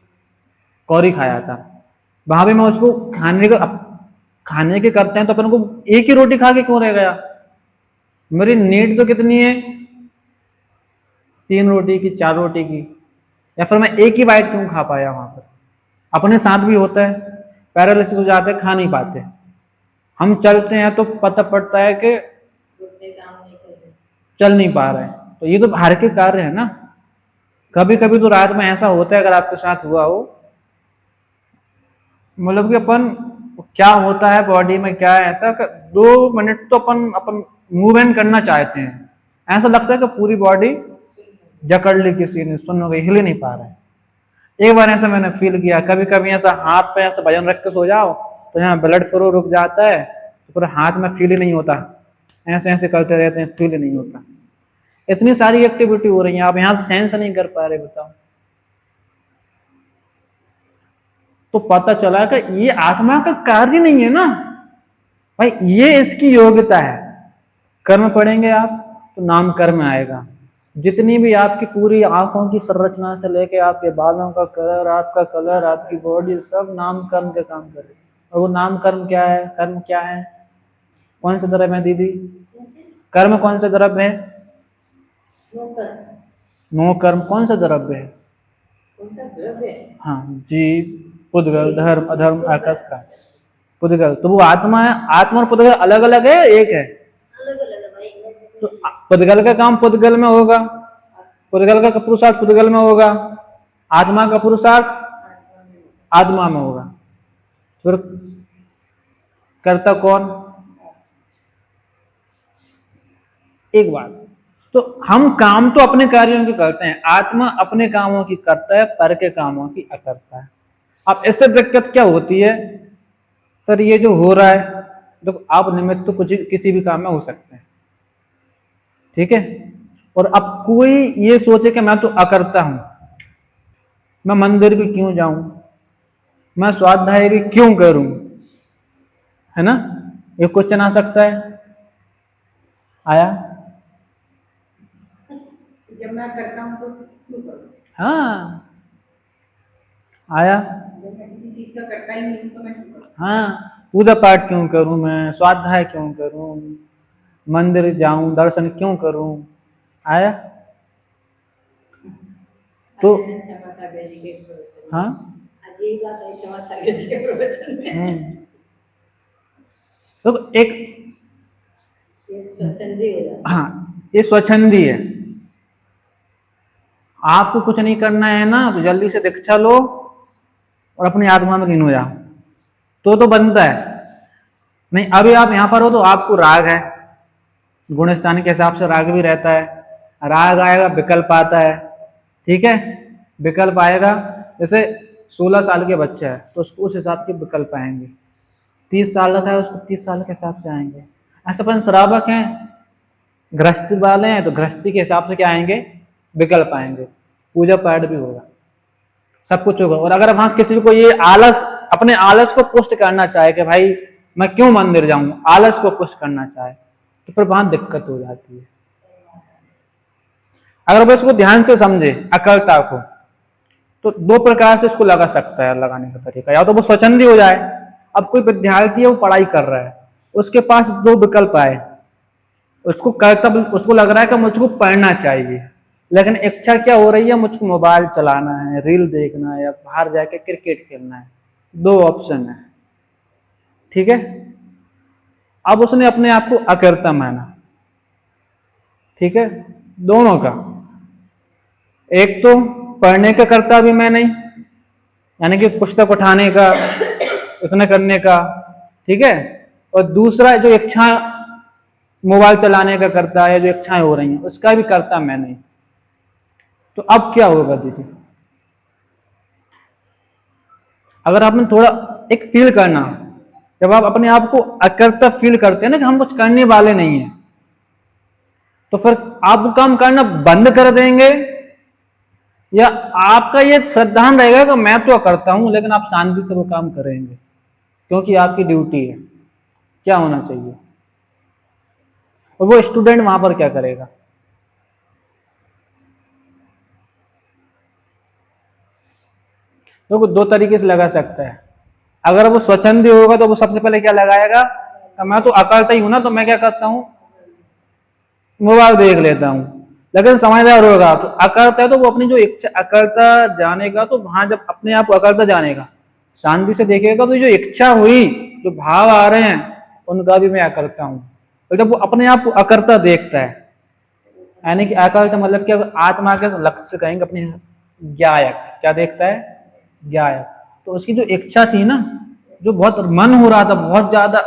कौरी खाया था। वहां भी मैं उसको खाने के करते हैं तो अपन को एक ही रोटी खा के क्यों रह गया? मेरी नीड तो कितनी है, 3 रोटी की, 4 रोटी की, या फिर मैं एक ही बाइट क्यों खा पाया? वहां पर अपने साथ भी होता है, पैरालिसिस हो जाता है, खा नहीं पाते। हम चलते हैं तो पता पड़ता है कि घुटने काम नहीं कर रहे। चल नहीं पा रहे हैं, तो ये तो बाहर के कार्य है ना। कभी कभी तो रात में ऐसा होता है, अगर आपके साथ हुआ हो, मतलब कि अपन क्या होता है बॉडी में, क्या है ऐसा 2 मिनट तो अपन मूवमेंट करना चाहते हैं, ऐसा लगता है कि पूरी बॉडी जकड़ ली किसी ने, सुन हो गई, हिल ही नहीं पा रहा है। एक बार ऐसा मैंने फील किया, कभी कभी ऐसा हाथ पे ऐसा वजन रख के सो जाओ तो यहाँ ब्लड फ्लो रुक जाता है, तो पूरा हाथ में फील ही नहीं होता, ऐसे ऐसे करते रहते हैं, फील ही नहीं होता। इतनी सारी एक्टिविटी हो रही है, आप यहाँ से सेंस नहीं कर पा रहे, बताओ। तो पता चला कि ये आत्मा का कार्य नहीं है ना भाई, ये इसकी योग्यता है। कर्म पढ़ेंगे आप तो नाम कर्म आएगा। जितनी भी आपकी पूरी आंखों की संरचना से लेके आपके बालों का कलर, आपका कलर, आपकी बॉडी, सब नाम कर्म के काम कर रही है। और वो नाम कर्म क्या है? कर्म क्या है? कौन से द्रव्य है दीदी? कर्म कौन से द्रव्य है? नो कर्म कौन सा द्रव्य है? कौन सा द्रव्य? हाँ, जीव, उद्गल, धर्म, अधर्म, आकाश का। पुद्गल, तो वो आत्मा है। आत्मा और पुद्गल अलग अलग है, एक है? अलग अलग है भाई। तो पुद्गल का काम पुद्गल में होगा, पुद्गल का पुरुषार्थ पुद्गल में होगा, आत्मा का पुरुषार्थ आत्मा में होगा। फिर करता कौन? एक बात, तो हम काम तो अपने कार्यों की करते हैं, आत्मा अपने कामों की करता है, पर के कामों की अकरता है। अब इससे दिक्कत क्या होती है? सर ये जो हो रहा है, तो आप निमित्त तो कुछ किसी भी काम में हो सकते हैं, ठीक है? और अब कोई ये सोचे कि मैं तो अकर्ता हूं, मैं मंदिर भी क्यों जाऊं, मैं स्वाध्याय भी क्यों करूं, है ना? ये क्वेश्चन आ सकता है। आया? जब मैं करता हूँ तो क्यों करूँ? हाँ, आया? जब मैं किसी चीज का करता ही नहीं हूँ तो मैं क्यों करूँ? हाँ, पूजा पाठ क्यों करूं, मैं स्वाध्याय क्यों करूं, मंदिर जाऊं, दर्शन क्यों करूं? आया? तो क्षमा सागर जी के प्रवचन, हाँ, आज यही बात है क्षमा सागर जी के प्रवचन में। तो एक ये स्वच्छंदी हो जाता है। हाँ, ये स्वच्छंदी है। आपको कुछ नहीं करना है ना, तो जल्दी से दीक्षा लो और अपनी आत्मा में लीन हो जाओ, तो बनता है। नहीं, अभी आप यहाँ पर हो तो आपको राग है, गुण स्थान के हिसाब से राग भी रहता है, राग आएगा, विकल्प आता है, ठीक है? विकल्प आएगा, जैसे 16 साल के बच्चा है तो उसको उस हिसाब के विकल्प आएंगे, 30 साल का है उसको 30 साल के हिसाब से आएंगे। ऐसे अपन श्रावक हैं, गृहस्थी वाले हैं, तो गृहस्थी के हिसाब से क्या आएंगे? विकल्प आएंगे। पूजा पाठ भी होगा, सब कुछ होगा। और अगर वहां किसी को ये आलस, अपने आलस को पुष्ट करना चाहे कि भाई मैं क्यों मंदिर जाऊं, आलस को पुष्ट करना चाहे, तो फिर वहां दिक्कत हो जाती है। अगर वो इसको ध्यान से समझे अकलता को, तो दो प्रकार से इसको लगा सकता है, लगाने का तरीका। या तो वो स्वच्छंदी हो जाए, अब कोई विद्यार्थी है वो पढ़ाई कर रहा है, उसके पास दो विकल्प आए, उसको कर्तव्य, उसको लग रहा है कि मुझको पढ़ना चाहिए, लेकिन इच्छा क्या हो रही है, मुझको मोबाइल चलाना है, रील देखना है, या बाहर जाके क्रिकेट खेलना है। दो ऑप्शन है, ठीक है? अब उसने अपने आप को अकर्ता माना, ठीक है? दोनों का, एक तो पढ़ने का कर्ता भी मैं नहीं, यानी कि पुस्तक उठाने का, इतना करने का, ठीक है? और दूसरा जो इच्छा मोबाइल चलाने का करता है, जो इच्छाएं हो रही हैं उसका भी करता मैं नहीं। तो अब क्या होगा दीदी? अगर आपने थोड़ा एक फील करना, जब आप अपने आप को अकर्ता फील करते हैं ना कि हम कुछ करने वाले नहीं है, तो फिर आप वो काम करना बंद कर देंगे, या आपका ये सिद्धांत रहेगा कि मैं तो करता हूं, लेकिन आप शांति से वो काम करेंगे क्योंकि आपकी ड्यूटी है। क्या होना चाहिए? और वो स्टूडेंट वहां पर क्या करेगा? तो दो तरीके से लगा सकता है। अगर वो स्वच्छंदी होगा तो वो सबसे पहले क्या लगाएगा, मैं तो अकर्ता ही हूं ना, तो मैं क्या करता हूं, मोबाइल देख लेता हूं। लेकिन समझदार होगा तो अकर्ता है, तो वो अपनी जो इच्छा, अकर्ता जानेगा, तो वहां जब अपने आप को अकर्ता जानेगा, शांति से देखेगा, तो जो इच्छा हुई, जो भाव आ रहे हैं, उनका भी मैं अकर्ता हूं। तो जब वो अपने आप को अकर्ता देखता है, यानी कि अकर्ता मतलब कि आत्मा के लक्ष्य से कहेंगे अपने ज्ञायक, क्या देखता है? ज्ञायक। तो उसकी जो इच्छा थी ना, जो बहुत मन हो रहा था बहुत ज्यादा,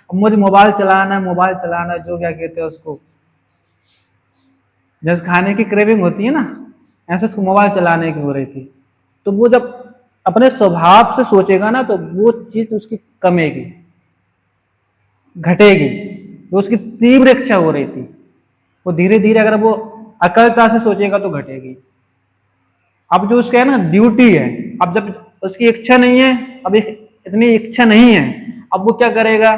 मुझे मोबाइल चलाना है, मोबाइल चलाना है, जो क्या कहते हैं उसको, जैसे खाने की क्रेविंग होती है ना, ऐसे उसको मोबाइल चलाने की हो रही थी। तो वो जब अपने स्वभाव से सोचेगा ना, तो वो चीज उसकी कमेगी, घटेगी। तो उसकी तीव्र इच्छा हो रही थी, वो धीरे धीरे अगर वो अकलता से सोचेगा तो घटेगी। अब जो उसका है ना ड्यूटी है, अब जब उसकी इच्छा नहीं है, अब इतनी इच्छा नहीं है, अब वो क्या करेगा,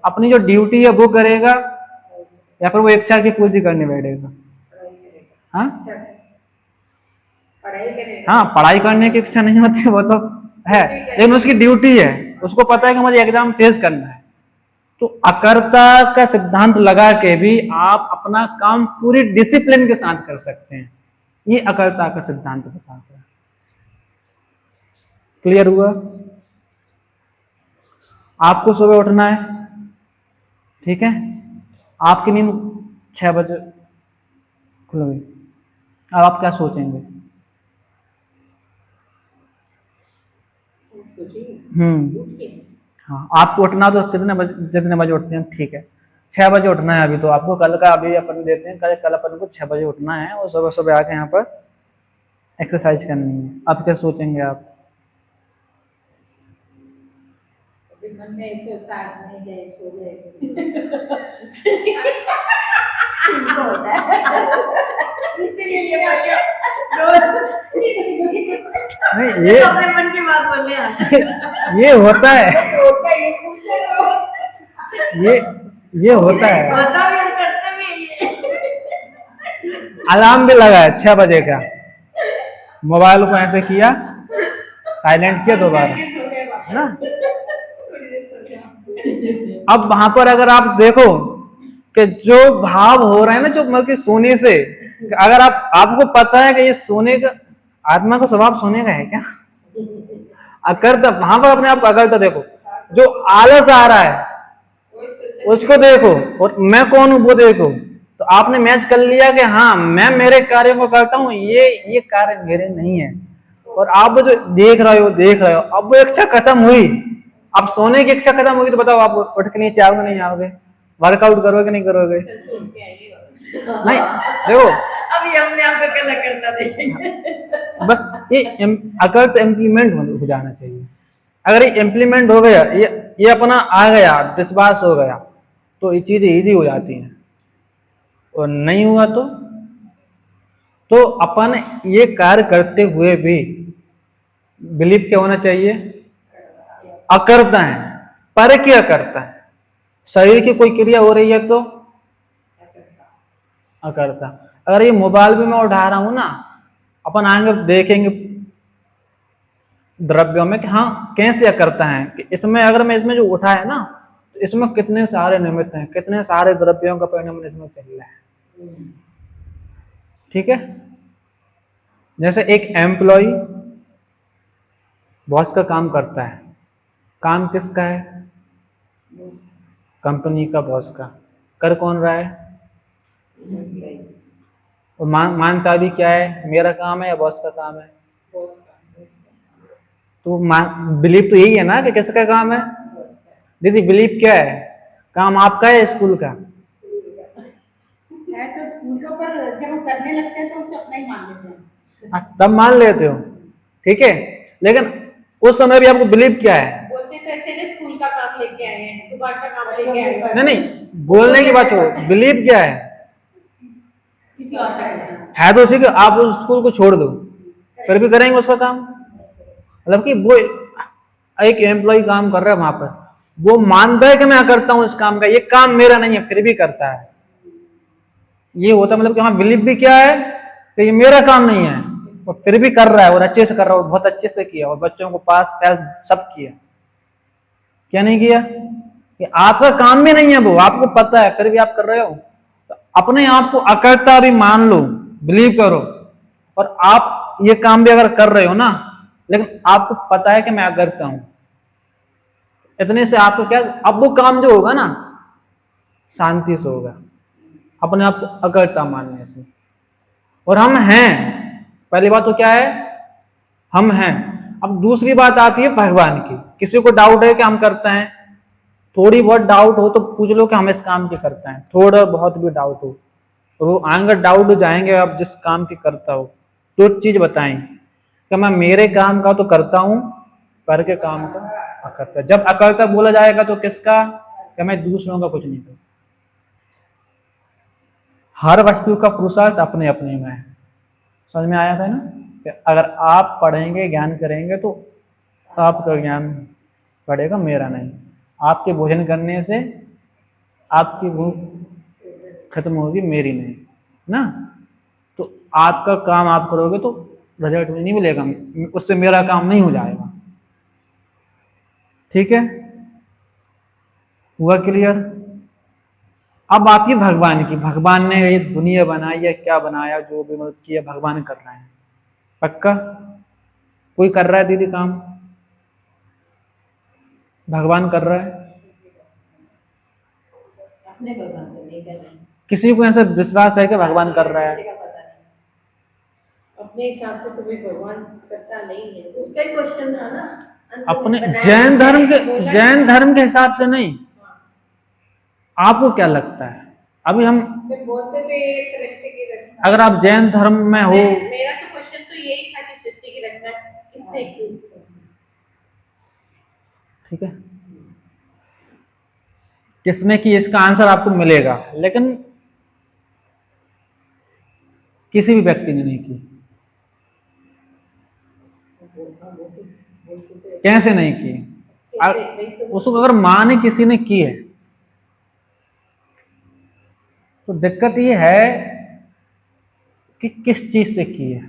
अपनी जो ड्यूटी है वो करेगा, या फिर वो इच्छा की पूर्ति करने बैठेगा? हाँ, हाँ, पढ़ाई करने की इच्छा नहीं होती वो तो है, लेकिन उसकी ड्यूटी है, उसको पता है कि मुझे एग्जाम फेस करना है। तो अकर्ता का सिद्धांत लगा के भी आप अपना काम पूरी डिसिप्लिन के साथ कर सकते हैं। ये अकर्ता का सिद्धांत बताता है। क्लियर हुआ? आपको सुबह उठना है, ठीक है, आपकी नींद 6 बजे खुल गई, अब आप क्या सोचेंगे? सोचिए हाँ, आपको उठना तो जितने बजे उठते हैं, ठीक है, 6 बजे उठना है अभी, तो आपको कल का अभी अपन देते हैं, कल अपन को 6 बजे उठना है और सुबह सुबह आके यहाँ पर एक्सरसाइज करनी है। अब क्या सोचेंगे आप? अभी मन में ऐसे होता है नहीं जाए सो जाए इसको होता है इसीलिए ये बोलिए रोज नहीं, ये अपने मन की बात बोलने आते ये होता है, होता है, ये पूछे तो ये होता है। होता भी और करते भी अलार्म भी लगा है 6 बजे का, मोबाइल को ऐसे किया, साइलेंट किया दोबारा, है ना। अब वहां पर अगर आप देखो कि जो भाव हो रहा है ना, जो मतलब कि सोने से, अगर आपको पता है कि ये सोने का, आत्मा का स्वभाव सोने का है क्या? अकर्ता, वहां पर अपने आप को अकर्ता देखो, जो आलस आ रहा है उसको देखो, और मैं कौन हूं वो देखो, तो आपने मैच कर लिया कि हाँ मैं मेरे कार्यों को करता हूँ, ये कार्य मेरे नहीं है। और आप जो देख रहे हो, अब वो इच्छा खत्म हुई, अब सोने की इच्छा खत्म होगी, तो बताओ आप उठ के नीचे आओगे नहीं आओगे? वर्कआउट करोगे नहीं करोगे? नहीं, देखो अभी हमने आपको क्या करता देखेंगे बस ये अगर तो इम्प्लीमेंट हो जाना चाहिए। अगर ये इम्प्लीमेंट हो गया, ये अपना आ गया, विश्वास हो गया, तो ये चीजें इजी हो जाती हैं। और नहीं हुआ तो अपन ये कार्य करते हुए भी बिलीव क्या होना चाहिए? अकर्ता है, पर क्या करता है, शरीर की कोई क्रिया हो रही है तो अकर्ता। अगर ये मोबाइल भी मैं उठा रहा हूं ना, अपन आएंगे देखेंगे द्रव्यों में कि हाँ कैसे अकर्ता है, कि इसमें अगर मैं इसमें जो उठा है ना, तो इसमें कितने सारे निमित्त हैं, कितने सारे द्रव्यों का परिणाम इसमें चल रहा है, ठीक है। जैसे एक एम्प्लॉय बॉस का काम करता है, काम किसका है? कंपनी का, बॉस का। कर कौन रहा है? और मानता भी क्या है, मेरा काम है या बॉस का काम है? तो बिलीव तो यही है ना कि किसका काम है? दीदी बिलीव क्या है, काम आपका है स्कूल का? है तो स्कूल का, पर जब हम करने लगते हैं तो उसे अपना ही मान लेते हैं। तब मान लेते हो, ठीक है, लेकिन उस समय भी आपको बिलीव क्या है? बोलते तो ऐसे नहीं, स्कूल का काम लेके आए हैं, दुकान का काम लेके आए हैं। नहीं, बोलने की बात हो, बिलीव क्या है? किसी और का करना है तो उसी का, आप उस स्कूल को छोड़ दो फिर भी करेंगे उसका काम। मतलब कि वो एक एम्प्लॉय काम कर रहा है वहां पर, वो मानता है कि मैं करता हूं इस काम का, ये काम मेरा नहीं है, फिर भी करता है। ये होता मतलब कि हाँ बिलीव भी क्या है कि ये मेरा काम नहीं है, और फिर भी कर रहा है, और अच्छे से कर रहा है, बहुत अच्छे से किया, और बच्चों को पास फेल सब किया। क्या नहीं किया? कि आपका काम भी नहीं है वो, आपको पता है, फिर भी आप कर रहे हो। तो अपने आप को अकर्ता भी मान लो, बिलीव करो, और आप ये काम भी अगर कर रहे हो ना, लेकिन आपको पता है कि मैं अकर्ता हूं, इतने से आपको क्या, अब वो काम जो होगा ना शांति से होगा, अपने आप को अकर्ता मानने से। और हम हैं, पहली बात तो क्या है, हम हैं। अब दूसरी बात आती है भगवान की। किसी को डाउट है कि हम करते हैं, थोड़ी बहुत डाउट हो तो पूछ लो कि हम इस काम की करते हैं, थोड़ा बहुत भी डाउट हो तो वो आएंगे, डाउट जाएंगे आप जिस काम की करता हो, तो चीज बताएं कि मैं मेरे काम का तो करता हूं, करके काम का अकर्ता। जब अकर्ता बोला जाएगा तो किसका? कि मैं दूसरों का कुछ नहीं करता। हर वस्तु का पुरुषार्थ अपने अपने में है। समझ में आया था ना? कि अगर आप पढ़ेंगे, ज्ञान करेंगे तो आपका ज्ञान बढ़ेगा, मेरा नहीं। आपके भोजन करने से आपकी भूख खत्म होगी, मेरी नहीं ना। तो आपका काम आप करोगे तो रिजल्ट नहीं मिलेगा, उससे मेरा काम नहीं हो जाएगा, ठीक है। हुआ क्लियर? अब आती है भगवान की। भगवान ने ये दुनिया बनाई है, क्या बनाया, जो भी मतलब किया भगवान कर रहे हैं। पक्का कोई कर रहा है दीदी काम? भगवान कर रहा है? अपने भगवान तो नहीं कर रहे हैं। किसी को ऐसा विश्वास है कि भगवान कर रहा किसी है? का पता नहीं। अपने हिसाब से तो भी भगवान करता नहीं है, उसका ही क्वेश्चन था ना। अपने बनाया जैन धर्म के बोला जैन ना। धर्म के हिसाब से नहीं, आपको क्या लगता है? अभी हम जब बोलते थे ये सृष्टि की रचना, अगर आप जैन धर्म में हो, मेरा तो क्वेश्चन तो यही था कि सृष्टि की रचना किसने की इसको? ठीक है, किसने की इसका आंसर आपको मिलेगा, लेकिन किसी भी व्यक्ति ने नहीं की। कैसे नहीं की? उसको अगर माँ ने किसी ने की है तो दिक्कत ये है कि किस चीज से की है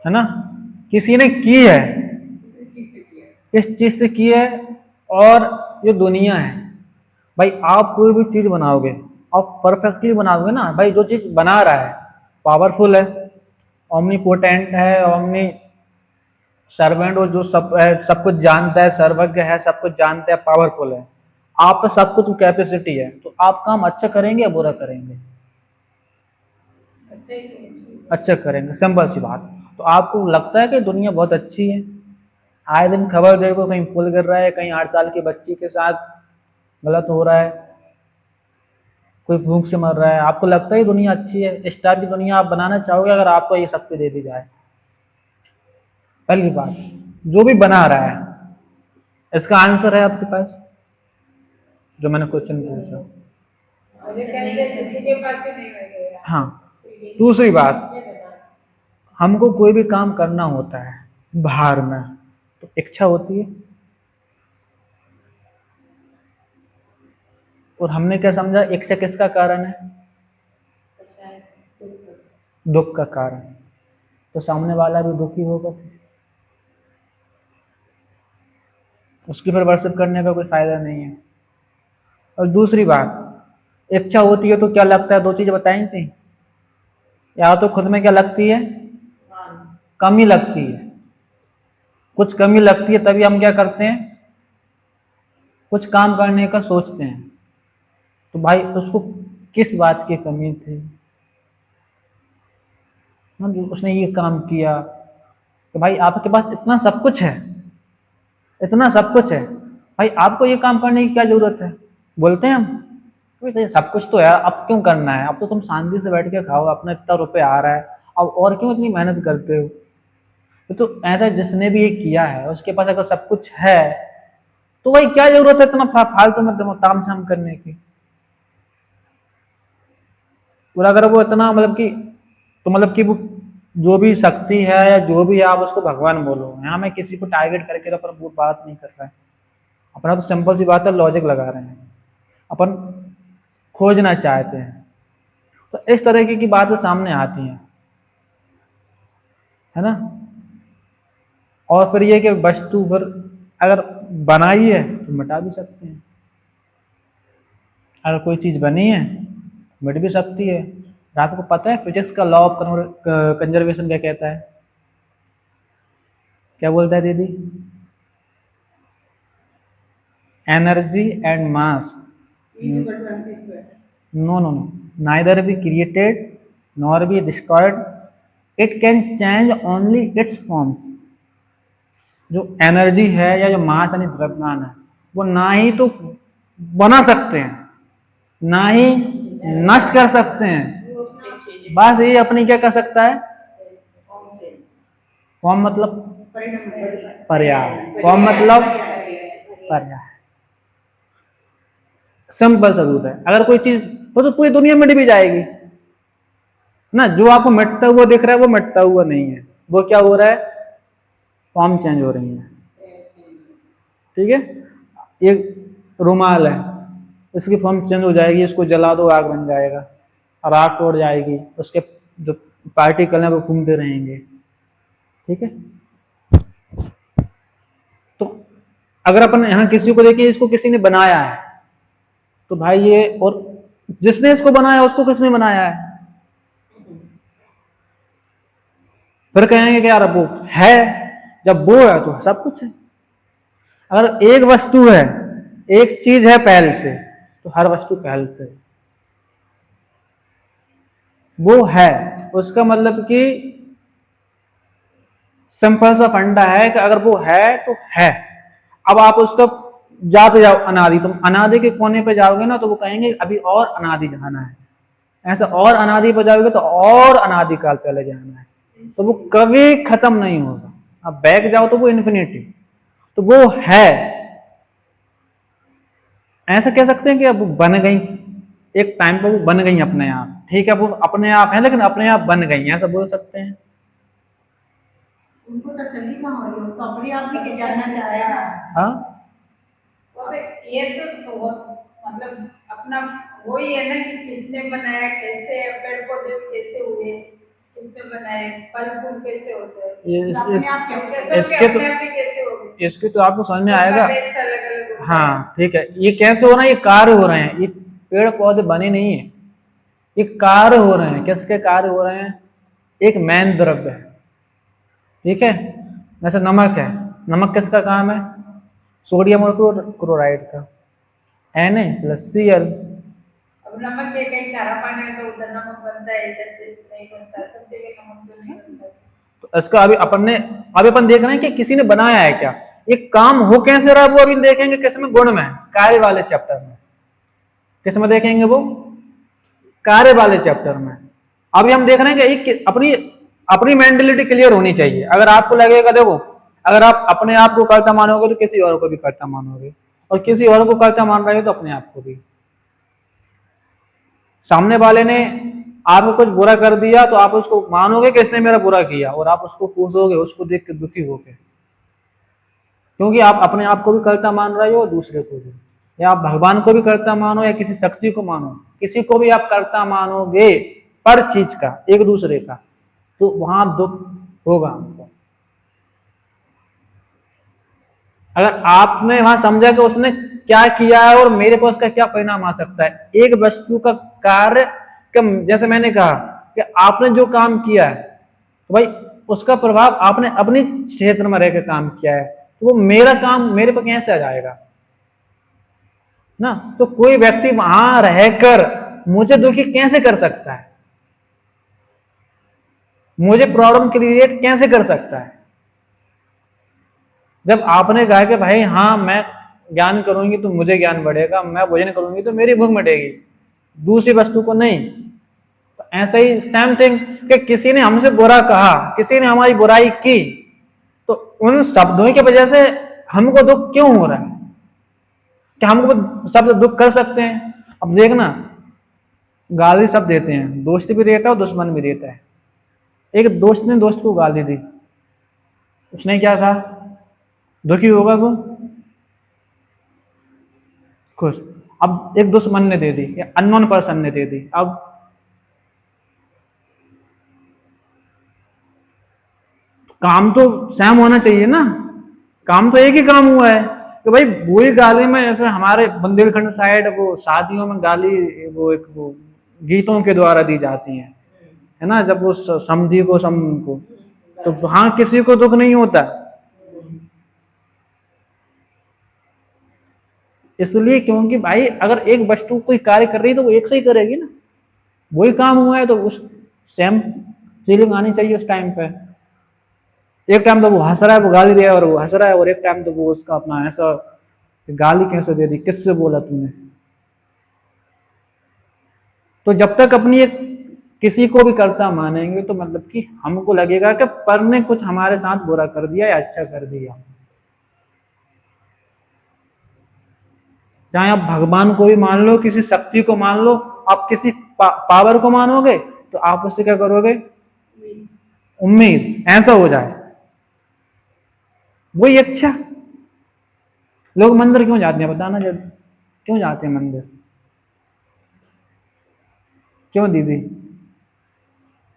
ना? किसी ने की है, किस चीज से की है। और जो दुनिया है भाई, आप कोई भी चीज बनाओगे आप परफेक्टली बनाओगे ना भाई। जो चीज बना रहा है पावरफुल है, ओमनीपोटेंट है, ओमनी सर्वेंट, वो जो सब कुछ जानता है, सर्वज्ञ है, सब कुछ जानता है, पावरफुल है। आप पे सब कुछ कैपेसिटी है, तो आप काम अच्छा करेंगे या बुरा करेंगे? अच्छा करेंगे, सिंपल सी बात। तो आपको लगता है कि दुनिया बहुत अच्छी है? आए दिन खबर देखो, कहीं पुल गिर रहा है, कहीं 8 साल की बच्ची के साथ गलत हो रहा है, कोई भूख से मर रहा है। आपको लगता है दुनिया अच्छी है? इस टाइप की दुनिया आप बनाना चाहोगे अगर आपको ये शक्ति दे दी जाए? पहली बात, जो भी बना रहा है इसका आंसर है आपके पास, जो मैंने क्वेश्चन पूछा? किसी के पास ही नहीं रहेगा। हाँ, दूसरी बात, हमको कोई भी काम करना होता है बाहर में तो इच्छा होती है, और हमने क्या समझा इच्छा किसका कारण है? दुख का कारण। तो सामने वाला भी दुखी होगा, उसकी फिर वर्शिप करने का कोई फायदा नहीं है। और दूसरी बात, इच्छा होती है तो क्या लगता है? 2 चीज बताई थी, या तो खुद में क्या लगती है? कमी लगती है। कुछ कमी लगती है तभी हम क्या करते हैं? कुछ काम करने का सोचते हैं। तो भाई उसको किस बात की कमी थी ना, जो उसने ये काम किया? तो भाई आपके पास इतना सब कुछ है, इतना सब कुछ है भाई, आपको ये काम करने की क्या जरूरत है? बोलते हैं हम, तो सब कुछ तो है, अब क्यों करना है? अब तो तुम शांति से बैठ के खाओ, अपना इतना रुपये आ रहा है, अब और क्यों इतनी मेहनत करते हो? तो ऐसा जिसने भी ये किया है उसके पास अगर सब कुछ है तो भाई क्या जरूरत है इतना फालतू में ताम झाम करने की? और अगर वो इतना मतलब कि वो जो भी शक्ति है या जो भी है आप उसको भगवान बोलो। यहाँ मैं किसी को टारगेट करके अपन वो बात नहीं कर रहा है, अपना तो सिंपल सी बात है, लॉजिक लगा रहे हैं, अपन खोजना चाहते हैं। तो इस तरह की बातें सामने आती हैं, है ना? और फिर ये कि वस्तु फिर अगर बनाई है तो मिटा भी सकते हैं, अगर कोई चीज बनी है मिट भी सकती है। आपको पता है फिजिक्स का लॉ ऑफ कंजर्वेशन क्या कहता है? क्या बोलता है दीदी? Energy and mass no no no neither be created nor be destroyed, it can change only its forms. जो एनर्जी है या जो मास यानी द्रव्यमान है, वो ना ही तो बना सकते हैं ना ही नष्ट कर सकते हैं, बस ये अपनी क्या कर सकता है? फॉर्म मतलब पर्याय, फॉर्म मतलब पर्याय। सिंपल सा रूल है। अगर कोई चीज तो पूरी दुनिया मिट भी जाएगी ना, जो आपको मिटता हुआ दिख रहा है वो मिटता हुआ नहीं है, वो क्या हो रहा है? फॉर्म चेंज हो रही है। ठीक है, एक रुमाल है, इसकी फॉर्म चेंज हो जाएगी, इसको जला दो आग बन जाएगा, और आग तोड़ जाएगी, उसके जो पार्टिकल हैं वो घूमते रहेंगे। ठीक है, तो अगर अपन यहाँ किसी को देखिए, इसको किसी ने बनाया है तो भाई ये, और जिसने इसको बनाया उसको किसने बनाया है? फिर कहेंगे कि यार वो है, जब वो है तो सब कुछ है। अगर एक वस्तु है, एक चीज है पहल से, तो हर वस्तु पहल से वो है। उसका मतलब कि सिंपल सा फंडा है कि अगर वो है तो है। अब आप उसको जाते जाओ अनादि, तुम अनादि के कोने पे जाओगे ना तो वो कहेंगे अभी और अनादि जाना है, ऐसा और अनादि पे जाओगे तो और अनादि काल पहले जाना है, तो वो कभी खत्म नहीं होगा। अब बैक जाओ तो वो इन्फिनिटी, तो वो है। ऐसा कह सकते हैं कि अब बन गई, एक टाइम पे वो बन गई अपने आप, ठीक है वो अपने आप है लेकिन अपने आप बन गई, ऐसा बोल सकते हैं। उनको तसल्ली कहाँ हो रही है, तो अपने आप ही जानना चाह रहे हैं। हाँ ये तो मतलब अपना वही है ना कि किसने बनाया, कैसे पेड़ पौधे कैसे हुए, किसने बनाए, फल फूल कैसे होते हैं, इसके तो आपको समझ में आएगा। टेस्ट अलग अलग होता है। हाँ ठीक है, ये कैसे हो रहा है, ये कार्य हो रहे हैं, ये पेड़ पौधे बने नहीं है, ये कार्य हो रहे हैं। किसके कार्य हो रहे हैं? एक मैन द्रव्य है, ठीक है। जैसे नमक है, नमक किसका काम है? सोडियम और क्लोराइड का, Na+Cl। अब नमक के कहीं खारा पानी है तो उधर नमक बनता है, इधर से नहीं बनता, सब जगह नमक तो नहीं बनता। तो इसका अभी अपन देख रहे हैं कि किसी ने बनाया है क्या, ये काम हो कैसे रहा है, वो अभी देखेंगे किसमें, गुण में, कार्य वाले चैप्टर में। किसमें देखेंगे वो? कार्य वाले चैप्टर में। अभी हम देख रहे हैं कि अपनी अपनी मेंटलिटी क्लियर होनी चाहिए। अगर आपको लगेगा, देखो अगर आप अपने आप को कर्ता मानोगे तो किसी और को भी कर्ता मानोगे, और किसी और को कर्ता मान रहे हो तो अपने आप को भी। सामने वाले ने आपको कुछ बुरा कर दिया तो आप उसको मानोगे कि इसने मेरा बुरा किया, और आप उसको पूछोगे, उसको देख के दुखी होगे, क्योंकि आप अपने आप को भी कर्ता मान रहे हो और दूसरे को भी। या आप भगवान को भी कर्ता मानो या किसी शक्ति को मानो, किसी को भी आप कर्ता मानोगे पर चीज का, एक दूसरे का, तो वहां दुख होगा हमको। अगर आपने वहां समझा कि उसने क्या किया है और मेरे को उसका क्या परिणाम आ सकता है, एक वस्तु का कार्य, जैसे मैंने कहा कि आपने जो काम किया है तो भाई उसका प्रभाव आपने अपने क्षेत्र में रहकर काम किया है, तो वो मेरा काम मेरे पर कैसे आ जाएगा ना। तो कोई व्यक्ति वहां रहकर मुझे दुखी कैसे कर सकता है, मुझे प्रॉब्लम क्रिएट कैसे कर सकता है? जब आपने कहा कि भाई हाँ मैं ज्ञान करूंगी तो मुझे ज्ञान बढ़ेगा, मैं भोजन करूंगी तो मेरी भूख मिटेगी, दूसरी वस्तु को नहीं। तो ऐसा ही सेम थिंग कि किसी ने हमसे बुरा कहा, किसी ने हमारी बुराई की, तो उन शब्दों की वजह से हमको दुख क्यों हो रहा है? क्या हमको शब्द दुख कर सकते हैं? अब देखना, गाली सब देते हैं, दोस्त भी देता है और दुश्मन भी देता है। एक दोस्त ने दोस्त को गाली दी, उसने क्या कहा? दुखी होगा वो, खुश। अब एक दुश्मन ने दे दी या अननोन पर्सन ने दे दी, अब काम तो सेम होना चाहिए ना, काम तो एक ही काम हुआ है कि भाई वही गाली में, ऐसे हमारे बुंदेलखंड साइड वो शादियों में गाली वो एक वो गीतों के द्वारा दी जाती है ना, जब वो समधी को सम को, तो हाँ किसी को दुख नहीं होता, इसलिए क्योंकि भाई अगर एक वस्तु कोई कार्य कर रही है तो वो एक से ही करेगी ना, वही काम हुआ है तो उस सेम फीलिंग आनी चाहिए उस टाइम पे। एक टाइम तो वो हंस रहा है, वो गाली दे रहा है और वो हंस रहा है, और एक टाइम तो वो उसका अपना ऐसा, गाली कैसे दे दी, किससे बोला तुमने? तो जब तक अपनी एक किसी को भी कर्ता मानेंगे तो मतलब कि हमको लगेगा कि पर ने कुछ हमारे साथ बुरा कर दिया या अच्छा कर दिया। चाहे आप भगवान को भी मान लो, किसी शक्ति को मान लो, आप किसी पावर को मानोगे तो आप उससे क्या करोगे? उम्मीद, ऐसा हो जाए वही अच्छा। लोग मंदिर क्यों जाते हैं बताना जब, क्यों जाते हैं मंदिर? क्यों दीदी?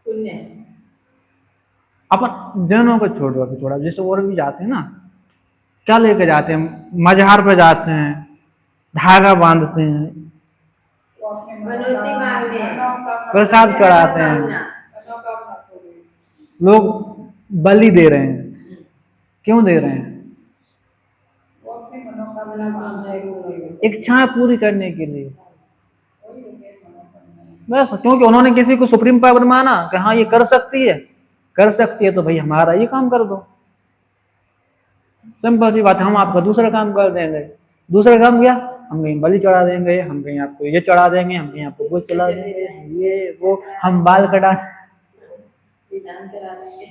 पुण्य। अपन जनों को छोड़ दो अभी थोड़ा, जैसे और भी जाते हैं ना, क्या लेके जाते हैं? मजहार पे जाते हैं, धागा बांधते हैं, मनोती मांगने, प्रसाद चढ़ाते हैं, लोग बलि दे रहे हैं, क्यों दे रहे हैं? अपना काम है वो इच्छाएं पूरी करने के लिए, बस। क्योंकि उन्होंने किसी को सुप्रीम पावर माना कि हाँ ये कर सकती है तो भाई हमारा ये काम कर दो। सिंपल सी बात है, हम आपका दूसरा काम कर देंगे। दूसरा काम क्या, हम कहीं बलि चढ़ा देंगे, हम कहीं आपको ये चढ़ा देंगे, हम कहीं आपको वो चढ़ा देंगे, ये वो, हम बाल कटा, जान करा देंगे।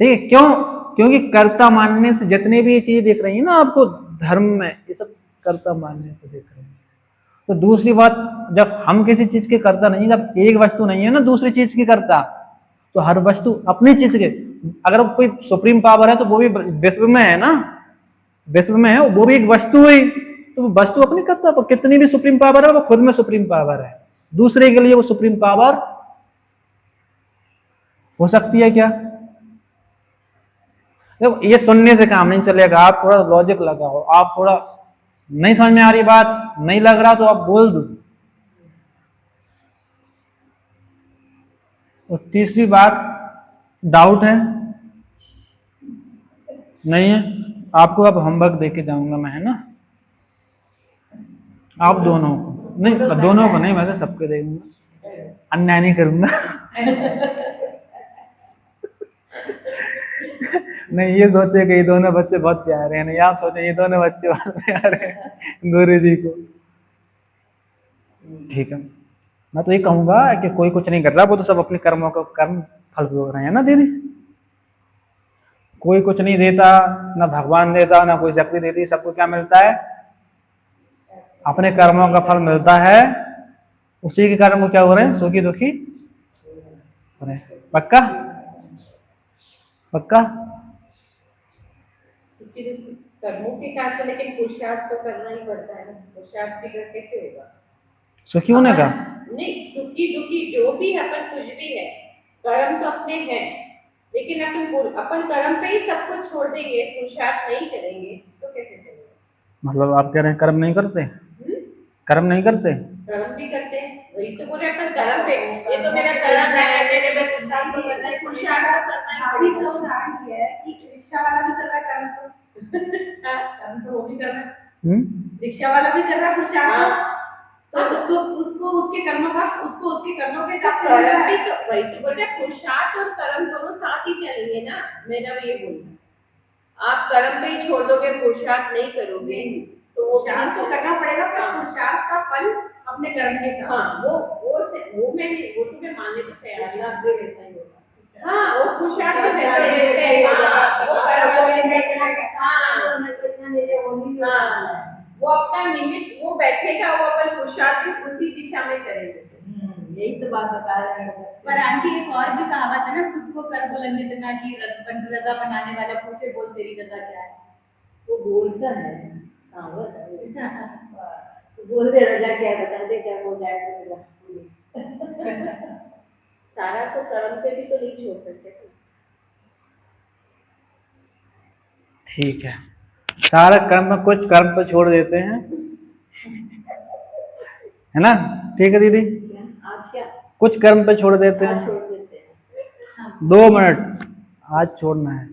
ठीक है। क्यों? क्योंकि कर्ता मानने से जितने भी ये चीज दिख रही है ना आपको धर्म में, ये सब कर्ता मानने से दिख रही है। तो दूसरी बात, जब हम किसी चीज के कर्ता नहीं, जब एक वस्तु नहीं है ना दूसरी चीज की कर्ता, तो हर वस्तु अपनी चीज के, अगर कोई सुप्रीम पावर है तो वो भी विश्व में है ना, विश्व में है, वो भी एक वस्तु है, तो वस्तु अपनी कर्ता पर, कितनी भी सुप्रीम पावर है वो खुद में सुप्रीम पावर है, दूसरे के लिए वो सुप्रीम पावर हो सकती है क्या? देखो ये सुनने से काम नहीं चलेगा, आप थोड़ा लॉजिक लगाओ। आप थोड़ा नहीं समझ में आ रही बात, नहीं लग रहा तो आप बोल दो। और तीसरी बात, डाउट है? नहीं है? आपको अब होमवर्क देके जाऊंगा मैं, है ना? आप दोनों को नहीं, दोनों को नहीं, वैसे सबके देऊंगा, अन्याय नहीं करूंगा। नहीं ये सोचे कि ये दोनों बच्चे बहुत प्यारे हैं, नहीं आप सोचे ये दोनों बच्चे बहुत प्यारे हैं गुरु जी को। ठीक है, मैं तो ये कहूंगा कि कोई कुछ नहीं कर रहा, वो तो सब अपने कर्मों का कर्म फल भोग रहे हैं ना दीदी। कोई कुछ नहीं देता, ना भगवान देता, ना कोई शक्ति देती, सबको क्या मिलता है? अपने कर्मों का फल मिलता है। उसी के कारण वो क्या हो रहे हैं? सुखी दुखी हो रहे हैं। पक्का? पक्का? कर्मों के कारण तो, लेकिन पुरुषार्थ तो करना ही पड़ता है ना, पुरुषार्थ के कैसे होगा सुखी होने का? नहीं, सुखी दुखी जो भी अपन कुछ भी है, कर्म तो अपने हैं, लेकिन अपन कर्म पे ही सब कुछ छोड़ देंगे, पुरुषार्थ नहीं करेंगे तो कैसे चलेगा? मतलब आप कह रहे हैं कर्म नहीं करते? कर्म नहीं करते? कर्म भी करते हैं, वही तो बोले अपन कर्म पे, ये तो मेरा कर्म है, मैंने बस साथ तो करना है, पुरुषार्थ करना है। काफी उदाहरण है कि रिक्शा वाला भी कर रहा है कर्म, तो कर्म तो वो भी कर रहा है, रिक्शा वाला भी कर रहा है पुरुषार्थ, तो उसको उसके कर्मों का, उसको उसके कर्मों के साथ कर्म भी तो, वही तो बोल रहे हैं, पुरुषार्थ और कर्म दोनों साथ ही चलेंगे ना। मेरा भी ये बोलना, आप कर्म पे ही छोड़ दोगे, पुरुषार्थ नहीं करोगे तो वो पुरुषार्थ तो करना पड़ेगा, पर पुरुषार्थ का फल अपने कर्म के साथ। हाँ, वो तो मैं मानने को तैयार हूं, आगे वैसा ही होगा। हाँ, वो पुरुषार्थ तो वैसे ही, हाँ, वो कर्म वो अपना निमित्त वो बैठेगा, वो अपन पुरुषार्थ उसी दिशा में करेंगे। यही तो बात बता रहे हैं। पर आंटी एक और भी कहावत है ना, खुद को कर बुलंद इतना कि रजा बनाने वाला पूछे बोल तेरी रजा क्या है। वो बोलता है, कहावत है, बोल दे रजा क्या है, बता दे क्या हो जाएगा रजा। सारा तो कर्म पे भी तो नहीं छोड़ सकते। ठीक है, सारा कर्म कुछ कर्म पे छोड़ देते हैं, है ना? ठीक है दीदी, आज क्या कुछ कर्म पे छोड़ देते हैं। छोड़ देते हैं 2 मिनट आज छोड़ना है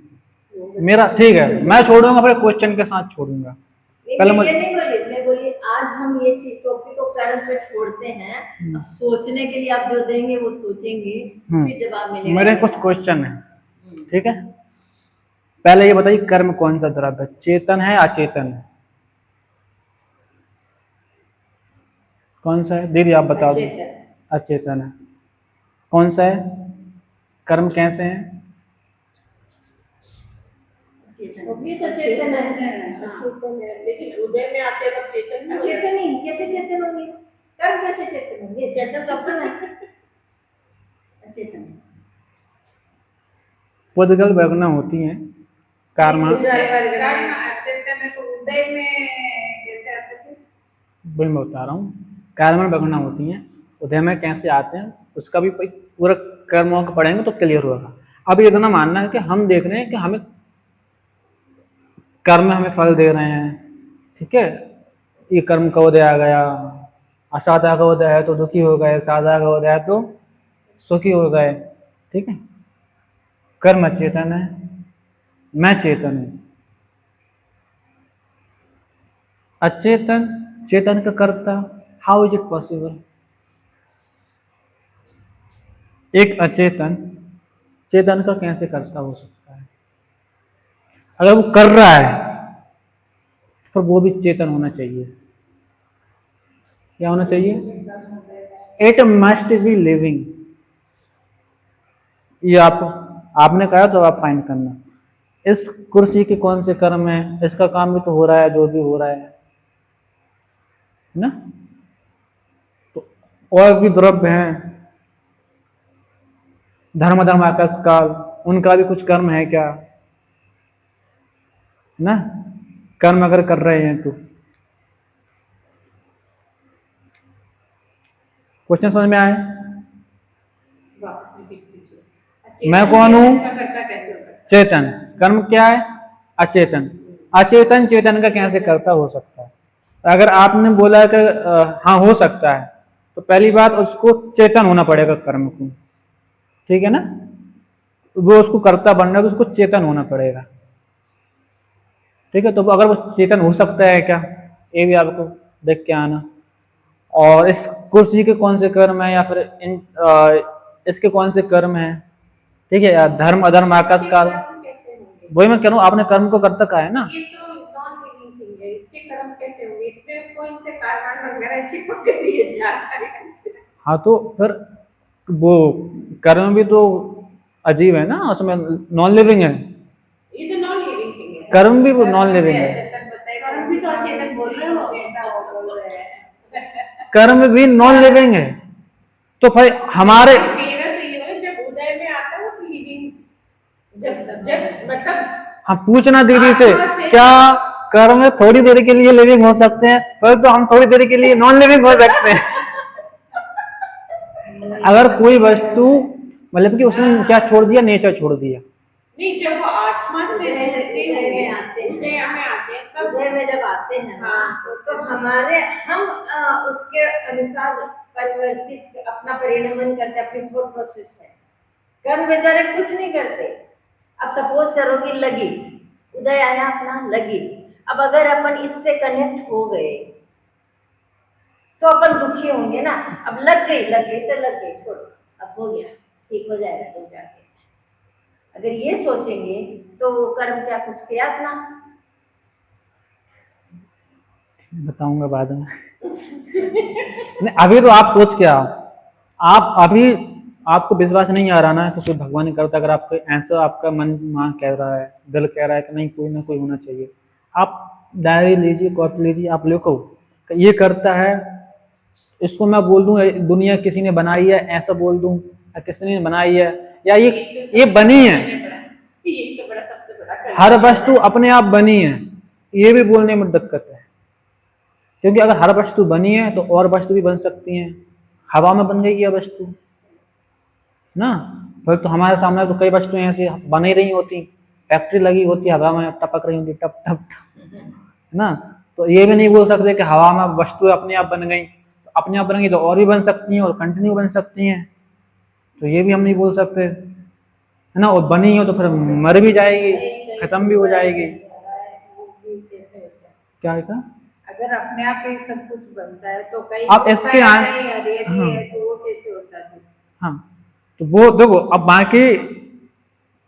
मेरा, ठीक है? मैं छोड़ूंगा, फिर क्वेश्चन के साथ छोड़ूंगा। कल मैं नहीं बोली, मैं बोली आज हम ये चीज टॉपिक को कर्म पे छोड़ते हैं, अब सोचने के लिए आप जो देंगे वो सोचेंगे, फिर जवाब मिलेगा। मेरे कुछ क्वेश्चन है, ठीक है? पहले ये बताइए, कर्म कौन सा द्रव्य है? चेतन है अचेतन है? कौन सा है दीदी, आप बता दो। अचेतन है। कौन सा है? कर्म कैसे हैं? चेतन है, लेकिन उदय में आते तब चेतन में चेतन ही कैसे चेतन होंगे? कर्म कैसे चेतन होंगे? चेतन तो अपन है। चेतन पुद्गल वर्गना होती हैं, कर्म चेतन है तो उदय में कैसे आते थे? वही मैं बता रहा हूँ, कर्म वर्गना होती हैं, उदय में कैसे आते हैं उसका भी पूरा कर्मों का पढ़ेंगे तो क्लियर होगा। अब ये इतना मानना है कि हम देख रहे हैं कि हमें कर्म हमें फल दे रहे हैं, ठीक है? ये कर्म का उदय आ गया, असाधा का उदय है तो दुखी हो गए, साधा का उदय है तो सुखी हो गए, ठीक है? कर्म चेतन है, मैं चेतन हूँ, अचेतन चेतन का कर्ता, हाउ इज इट पॉसिबल? एक अचेतन चेतन का कैसे कर्ता हो सकता है? अगर वो कर रहा है तो वो भी चेतन होना चाहिए। क्या होना चाहिए? It must be living. ये आपने कहा तो आप फाइंड करना, इस कुर्सी के कौन से कर्म है, इसका काम भी तो हो रहा है जो भी हो रहा है ना। तो और भी द्रव्य हैं, धर्म धर्म आकाश काल, उनका भी कुछ कर्म है क्या ना। कर्म अगर कर रहे हैं तो क्वेश्चन समझ में आए? वापस रिपीट कीजिए। मैं कौन हूं? का कर्ता कैसे हो सकता है? चेतन। कर्म क्या है? अचेतन। अचेतन चेतन का कैसे कर्ता हो सकता है? अगर आपने बोला कि हाँ हो सकता है, तो पहली बात उसको चेतन होना पड़ेगा कर्म को, ठीक है ना। वो उसको कर्ता बनना है तो उसको चेतन होना पड़ेगा, ठीक है। तो अगर वो चेतन हो सकता है क्या, ये भी आपको देख के आना। और इस कुर्सी के कौन से कर्म है, या फिर इसके कौन से कर्म है, ठीक है। या धर्म अधर्म आकाश इसके काल, कर्म कैसे होंगे? वही मैं कह रहा हूँ, आपने कर्म को कर्ता कहा है ना। ये तो नॉन लिविंग थिंग है, इसके कर्म कैसे होंगे? इसमें कोई से कार्बन वगैरह चिपक गई है जानकारी। हाँ तो फिर वो कर्म भी तो अजीब है ना, उसमें नॉन लिविंग है। ये तो नॉन लिविंग थिंग है। कर्म भी वो नॉन लिविंग है। चेतन बताए, कर्म भी तो अचेतन बोल रहे हो। बोल रहे हैं। कर्म भी नॉन लिविंग है, तो फिर हमारे मेरा तो ये है, जब उदय में आता है वो तो लिविंग, जब जब मतलब हम पूछना दीदी से, आत्मा से क्या कर्म थोड़ी देर के लिए लिविंग हो सकते हैं, पर तो हम थोड़ी देर के लिए नॉन लिविंग हो सकते हैं। अगर कोई वस्तु मतलब कि उसने क्या छोड़ दिया, नेचर छोड़ दिया। नहीं, जब वो आत्मा से जुड़ते उदय हुए में आते हैं, उदय में आते हैं तब उदय में जब आते हैं ना, हाँ। तो हमारे हम उसके अनुसार परिवर्तित अपना परिणमन करते, अपनी थॉट प्रोसेस में। कर्म बेचारे कुछ नहीं करते। अब सपोज करो कि लगी, उदय आया अपना लगी, अब अगर अपन इससे कनेक्ट हो गए तो अपन दुखी होंगे ना। अब लग गई तो लग गई, छोड़ो, अब हो गया, ठीक हो जाएगा 2-4 दिन। अगर ये सोचेंगे तो कर्म क्या कुछ किया अपना। बताऊंगा बाद में। नहीं, अभी तो आप सोच के आओ। आप अभी आपको विश्वास नहीं आ रहा ना कि कोई भगवान नहीं करता, अगर आपको ऐसा आपका मन कह रहा है, दिल कह रहा है कि नहीं कोई ना कोई होना चाहिए, आप डायरी लीजिए, कॉपी लीजिए, आप लिखो कि ये करता है। इसको मैं बोल दूं दुनिया किसी ने बनाई है, ऐसा बोल दूं, या किसी ने बनाई है, या ये बनी है। यही तो बड़ा सबसे बड़ा हर वस्तु अपने आप बनी है, ये भी बोलने में दिक्कत है, क्योंकि अगर हर वस्तु बनी है तो और वस्तु भी बन सकती हैं। हवा में बन गई है वस्तु ना, फिर तो हमारे सामने तो कई वस्तुएं ऐसी बन ही रही होती, फैक्ट्री लगी होती, हवा में टपक रही होती, टप टप टप, है ना। तो ये भी नहीं बोल सकते कि हवा में वस्तु अपने आप बन गई, अपने आप बन गई तो और भी बन सकती हैं और कंटिन्यू बन सकती हैं, तो ये भी हम नहीं बोल सकते, है ना। और बनी हो तो फिर मर भी जाएगी, खत्म भी हो जाएगी। क्या है का? अगर अपने आप ही सब कुछ बनता है तो कहीं आप इसके हरियाली हाँ है तो वो कैसे होता है? हाँ, तो वो देखो अब बाकी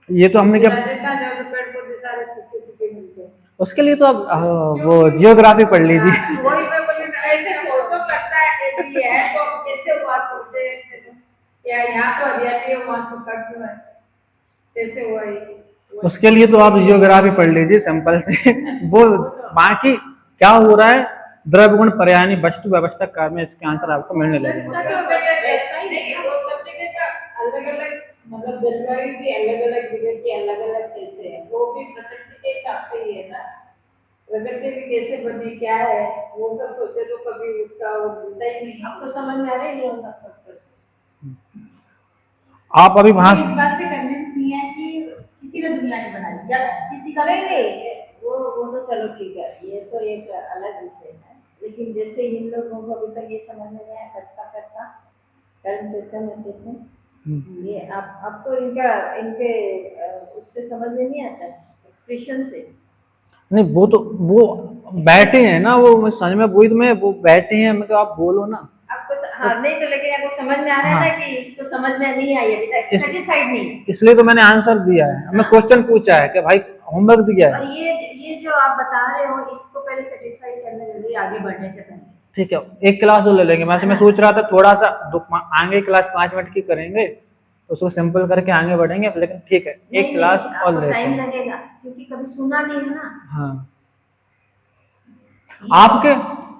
ये तो हमने क्या, राजस्थान जाओ तो पेड़ पौधे सारे सूखे सूखे मिलते हैं। उसके लिए तो आप वो जियोग्राफी पढ़ लीजिए। वही मैं बोली ना, ऐसे सोचो करता है कि है तो कैसे हुआ, सोचे या यहाँ तो हरियाली है वहाँ सूखा क्यों है, कैसे हुआ ये? उसके लिए तो आप जियोग्राफी पढ़ लीजिए सिंपल से। वो बाकी क्या हो रहा है, द्रव्य गुण पर्यायनी वस्तु व्यवस्था काल में, इसके आंसर आपको मिलने लगेंगे। सब जगह ऐसा ही नहीं, वो सब जगह का अलग अलग मतलब जलवायु भी अलग अलग जगह की अलग अलग कैसे है, वो भी प्रकृति के हिसाब से ही है ना। प्रकृति भी कैसे बनी क्या है वो सब सोचे तो कभी उसका वो मिलता ही नहीं। आपको समझ में आ रहा है नहीं उनका थॉट प्रोसेस? आप अभी वहां इस बात से कन्विंस नहीं है कि किसी ने दुनिया नहीं बनाई या किसी का नहीं नहीं, वो तो चलो ठीक है, ये तो एक अलग विषय है। लेकिन जैसे इन लोगों को अभी तक ये समझ में नहीं आया, करता करता कर्म चेतन अचेतन, ये आपको इनका इनके उससे समझ में नहीं आता एक्सप्रेशन से। नहीं वो बैठे हैं ना, वो मैं समझ में वही तो मैं वो बैठे हैं, मैं आप बोलो ना। हाँ नहीं तो लेकिन आपको समझ में आ रहा है हाँ। ना कि इसको समझ में नहीं आई अभी तक, इस- सेटिस्फाइड नहीं। इसलिए तो मैंने आंसर दिया है, मैं हाँ। क्वेश्चन पूछा है कि भाई होमवर्क दिया और है। ये जो आप बता रहे हो इसको पहले सेटिस्फाइड करने जरूरी, आगे बढ़ने से पहले। ठीक है, एक क्लास और ले लेंगे। वैसे मैं सोच रहा था थोड़ा सा आगे क्लास 5 मिनट की करेंगे, उसको सिंपल करके आगे बढ़ेंगे, लेकिन ठीक है एक नहीं क्लास नहीं, और आपको लेते टाइम हैं। लगेगा क्योंकि कभी सुना नहीं है ना। हाँ, आपके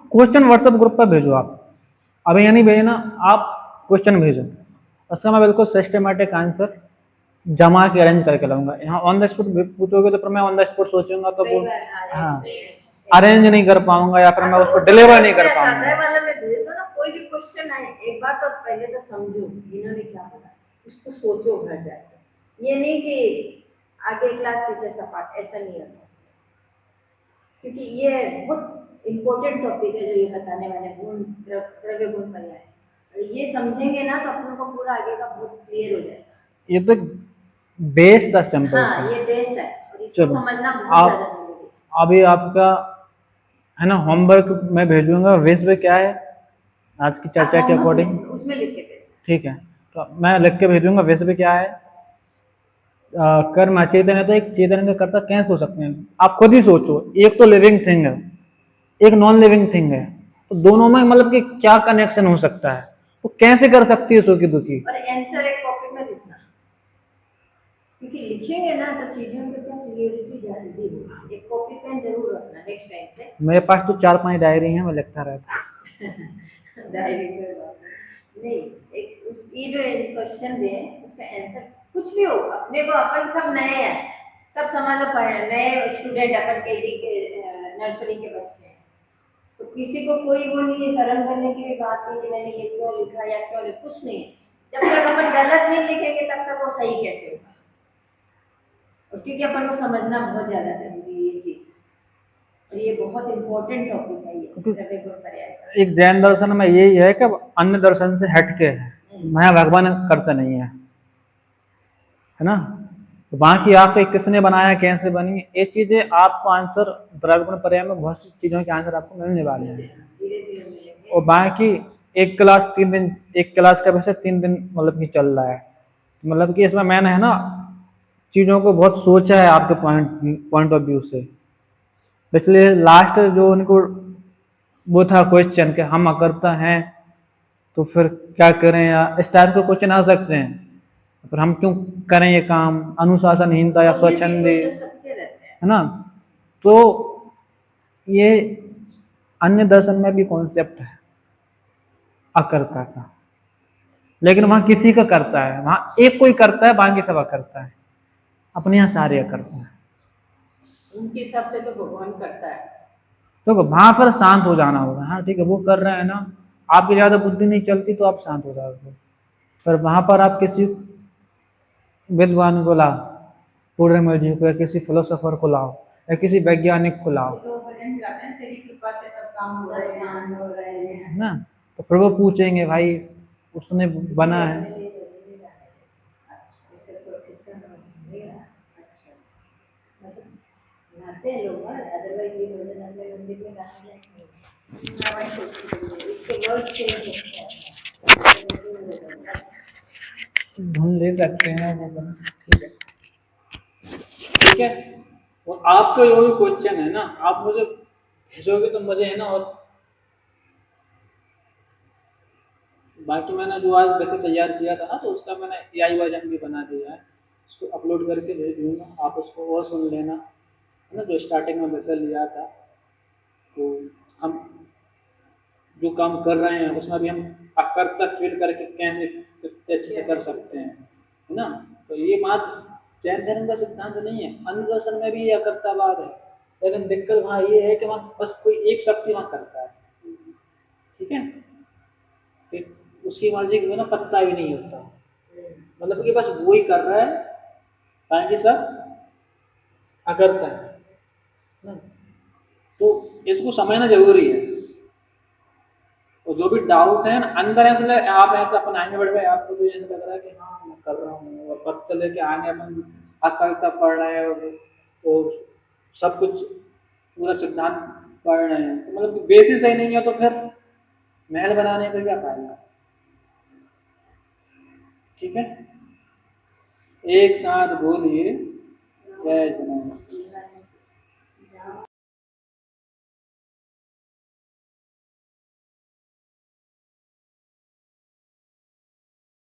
क्वेश्चन व्हाट्सएप ग्रुप पर भेजो आप, अभी या नहीं भेजना, आप क्वेश्चन भेजो, उसका मैं बिल्कुल सिस्टमेटिक आंसर जमा के अरेंज करके लाऊंगा। यहाँ ऑन द स्पॉट पूछोगे तो फिर मैं ऑन द स्पॉट सोचूंगा तो कई वो बार हाँ हाँ अरेंज नहीं कर पाऊंगा या फिर मैं तो उसको वो डिलीवर नहीं इसमें कर ऐसा आता है, पाऊंगा। वाला में भेज दो ना, कोई भी क्वेश्चन आए एक बार तो पहले तो समझो इन्होंने क्या बोला, उसको सोचो घर जाके। ये नहीं कि आगे क्लास पीछे सपाट, ऐसा नहीं होता क्योंकि ये बहुत इम्पोर्टेंट टॉपिक है जो ये बताने वाले गुण, द्रव्य गुण पर्याय। और ये समझेंगे ना तो अपन को पूरा आगे का बहुत क्लियर हो जाएगा। ये तो बेस था सिंपल हाँ सा। ये बेस है और इसको चलो समझना बहुत आप ज्यादा जरूरी है। अभी आपका है ना होमवर्क मैं भेजूंगा, वेज पे क्या है आज की चर्चा के अकॉर्डिंग। उसमें लिख के भेजना। ठीक है, तो मैं लिख के भेजूंगा। वेज पे क्या है, कर्म अचेतन है तो एक चेतन का कर्ता कैसे हो सकते हैं, आप खुद ही सोचो। एक तो लिविंग थिंग है, एक नॉन लिविंग थिंग है, तो दोनों में मतलब कि क्या कनेक्शन हो सकता है, तो कैसे कर सकती है सुखी दुखी। और आंसर एक कॉपी में लिखना, क्योंकि लिखेंगे ना तो चीजों पे क्या क्लियरिटी जल्दी होगी। एक कॉपी पेन जरूर रखना नेक्स्ट टाइम से। मेरे पास तो 4-5 डायरी हैं, मैं लिखता रहता। डायरी पे नहीं, एक उस ये जो क्वेश्चन दे उसका आंसर कुछ भी हो, अपने को अपन सब नए हैं, सब समझ लो नए स्टूडेंट अपन केजी के नर्सरी के बच्चे हैं, तो किसी को कोई वो नहीं है, शर्म करने की भी बात नहीं कि मैंने ये क्यों लिखा या क्यों लिखा, कुछ नहीं है। जब तक अपन गलत नहीं लिखेंगे तब तक वो सही कैसे होगा। और क्योंकि अपन को समझना बहुत ज्यादा जरूरी है ये चीज, और ये बहुत इंपॉर्टेंट टॉपिक है ये द्रव्य गुण पर्याय का। एक जैन दर्शन में यही है कि अन्य दर्शन से हटके है, मैं भगवान करता नहीं है ना। तो बाकी आपको किसने बनाया कैसे बनी ये चीजें आपको आंसर द्रव्य गुण पर्याय में बहुत सी चीजों के आंसर आपको मिलने वाले हैं। धीरे धीरे मिलेंगे। और बाकी एक क्लास 3 दिन, एक क्लास का वैसे 3 दिन मतलब कि चल रहा है, मतलब कि इसमें मैंने है ना चीज़ों को बहुत सोचा है आपके पॉइंट ऑफ व्यू से। पिछले लास्ट जो उनको वो था क्वेश्चन कि हम अकर्ता हैं तो फिर क्या करें, या इस टाइप के क्वेश्चन आ सकते हैं, पर हम क्यों करें ये काम, अनुशासनहीनता या स्वच्छंदी, सबके रहते हैं है ना। तो ये अन्य दर्शन में भी कॉन्सेप्ट है अकर्ता का, लेकिन वहां किसी का करता है, वहां एक कोई करता है, बाकी सब अकर्ता है, अपने यहाँ सारे अकर्ता है। उनके हिसाब से तो भगवान करता है। तो वहां पर शांत हो जाना होगा। हाँ ठीक है, वो कर रहे हैं ना, आपकी ज्यादा बुद्धि नहीं चलती तो आप शांत हो जाओगे, पर वहां पर आप किसी विद्वान को लाओ, पूर्णिमा जी को, या किसी फिलोसोफर को लाओ, या किसी वैज्ञानिक को लाओ, तो भजन गाते हैं, तेरी कृपा से सब काम हो रहे हैं। काम हो रहे हैं। है ना। तो फिर वो पूछेंगे भाई उसने बना है, गाते हैं लोग, अदरवाइज ये भजन अपने मंदिर में गाना नहीं, इसके वर्ड्स चेंज होते हैं। धुन ले सकते हैं वो बना, ठीक है ठीक है। और आपको जो भी क्वेश्चन है ना, आप मुझे भेजोगे तो मुझे है ना। और बाकी मैंने जो आज वैसे तैयार किया था ना, तो उसका मैंने AI वर्जन भी बना दिया है, उसको अपलोड करके भेज दूँगा, आप उसको और सुन लेना, है ना। जो स्टार्टिंग में वैसे लिया था, तो हम जो काम कर रहे हैं उसमें भी हम अकर्ता फील करके कैसे कितने अच्छे से कर सकते हैं, है ना। तो ये बात जैन धर्म का सिद्धांत नहीं है, अन्य दर्शन में भी ये अकर्तावाद है, लेकिन दिक्कत वहाँ ये है कि वहाँ बस कोई एक शक्ति वहाँ करता है, ठीक है, कि उसकी मर्जी के बिना पत्ता भी नहीं हिलता, मतलब कि बस वो ही कर रहा है, बाकी सब अकर्ता है ना। तो इसको समझना जरूरी है। और जो भी डाउट है ना अंदर, ऐसे आप ऐसे अपन आगे बढ़ गए, आपको तो ऐसा लग रहा है कि हाँ मैं कर रहा हूँ, और पता चले कि आगे अपन अकर्ता पड़ रहा है और सब कुछ पूरा सिद्धांत पढ़ रहे हैं, तो मतलब बेसिस सही नहीं है तो फिर महल बनाने का क्या फायदा। ठीक है, एक साथ बोलिए जय जगन्नाथ।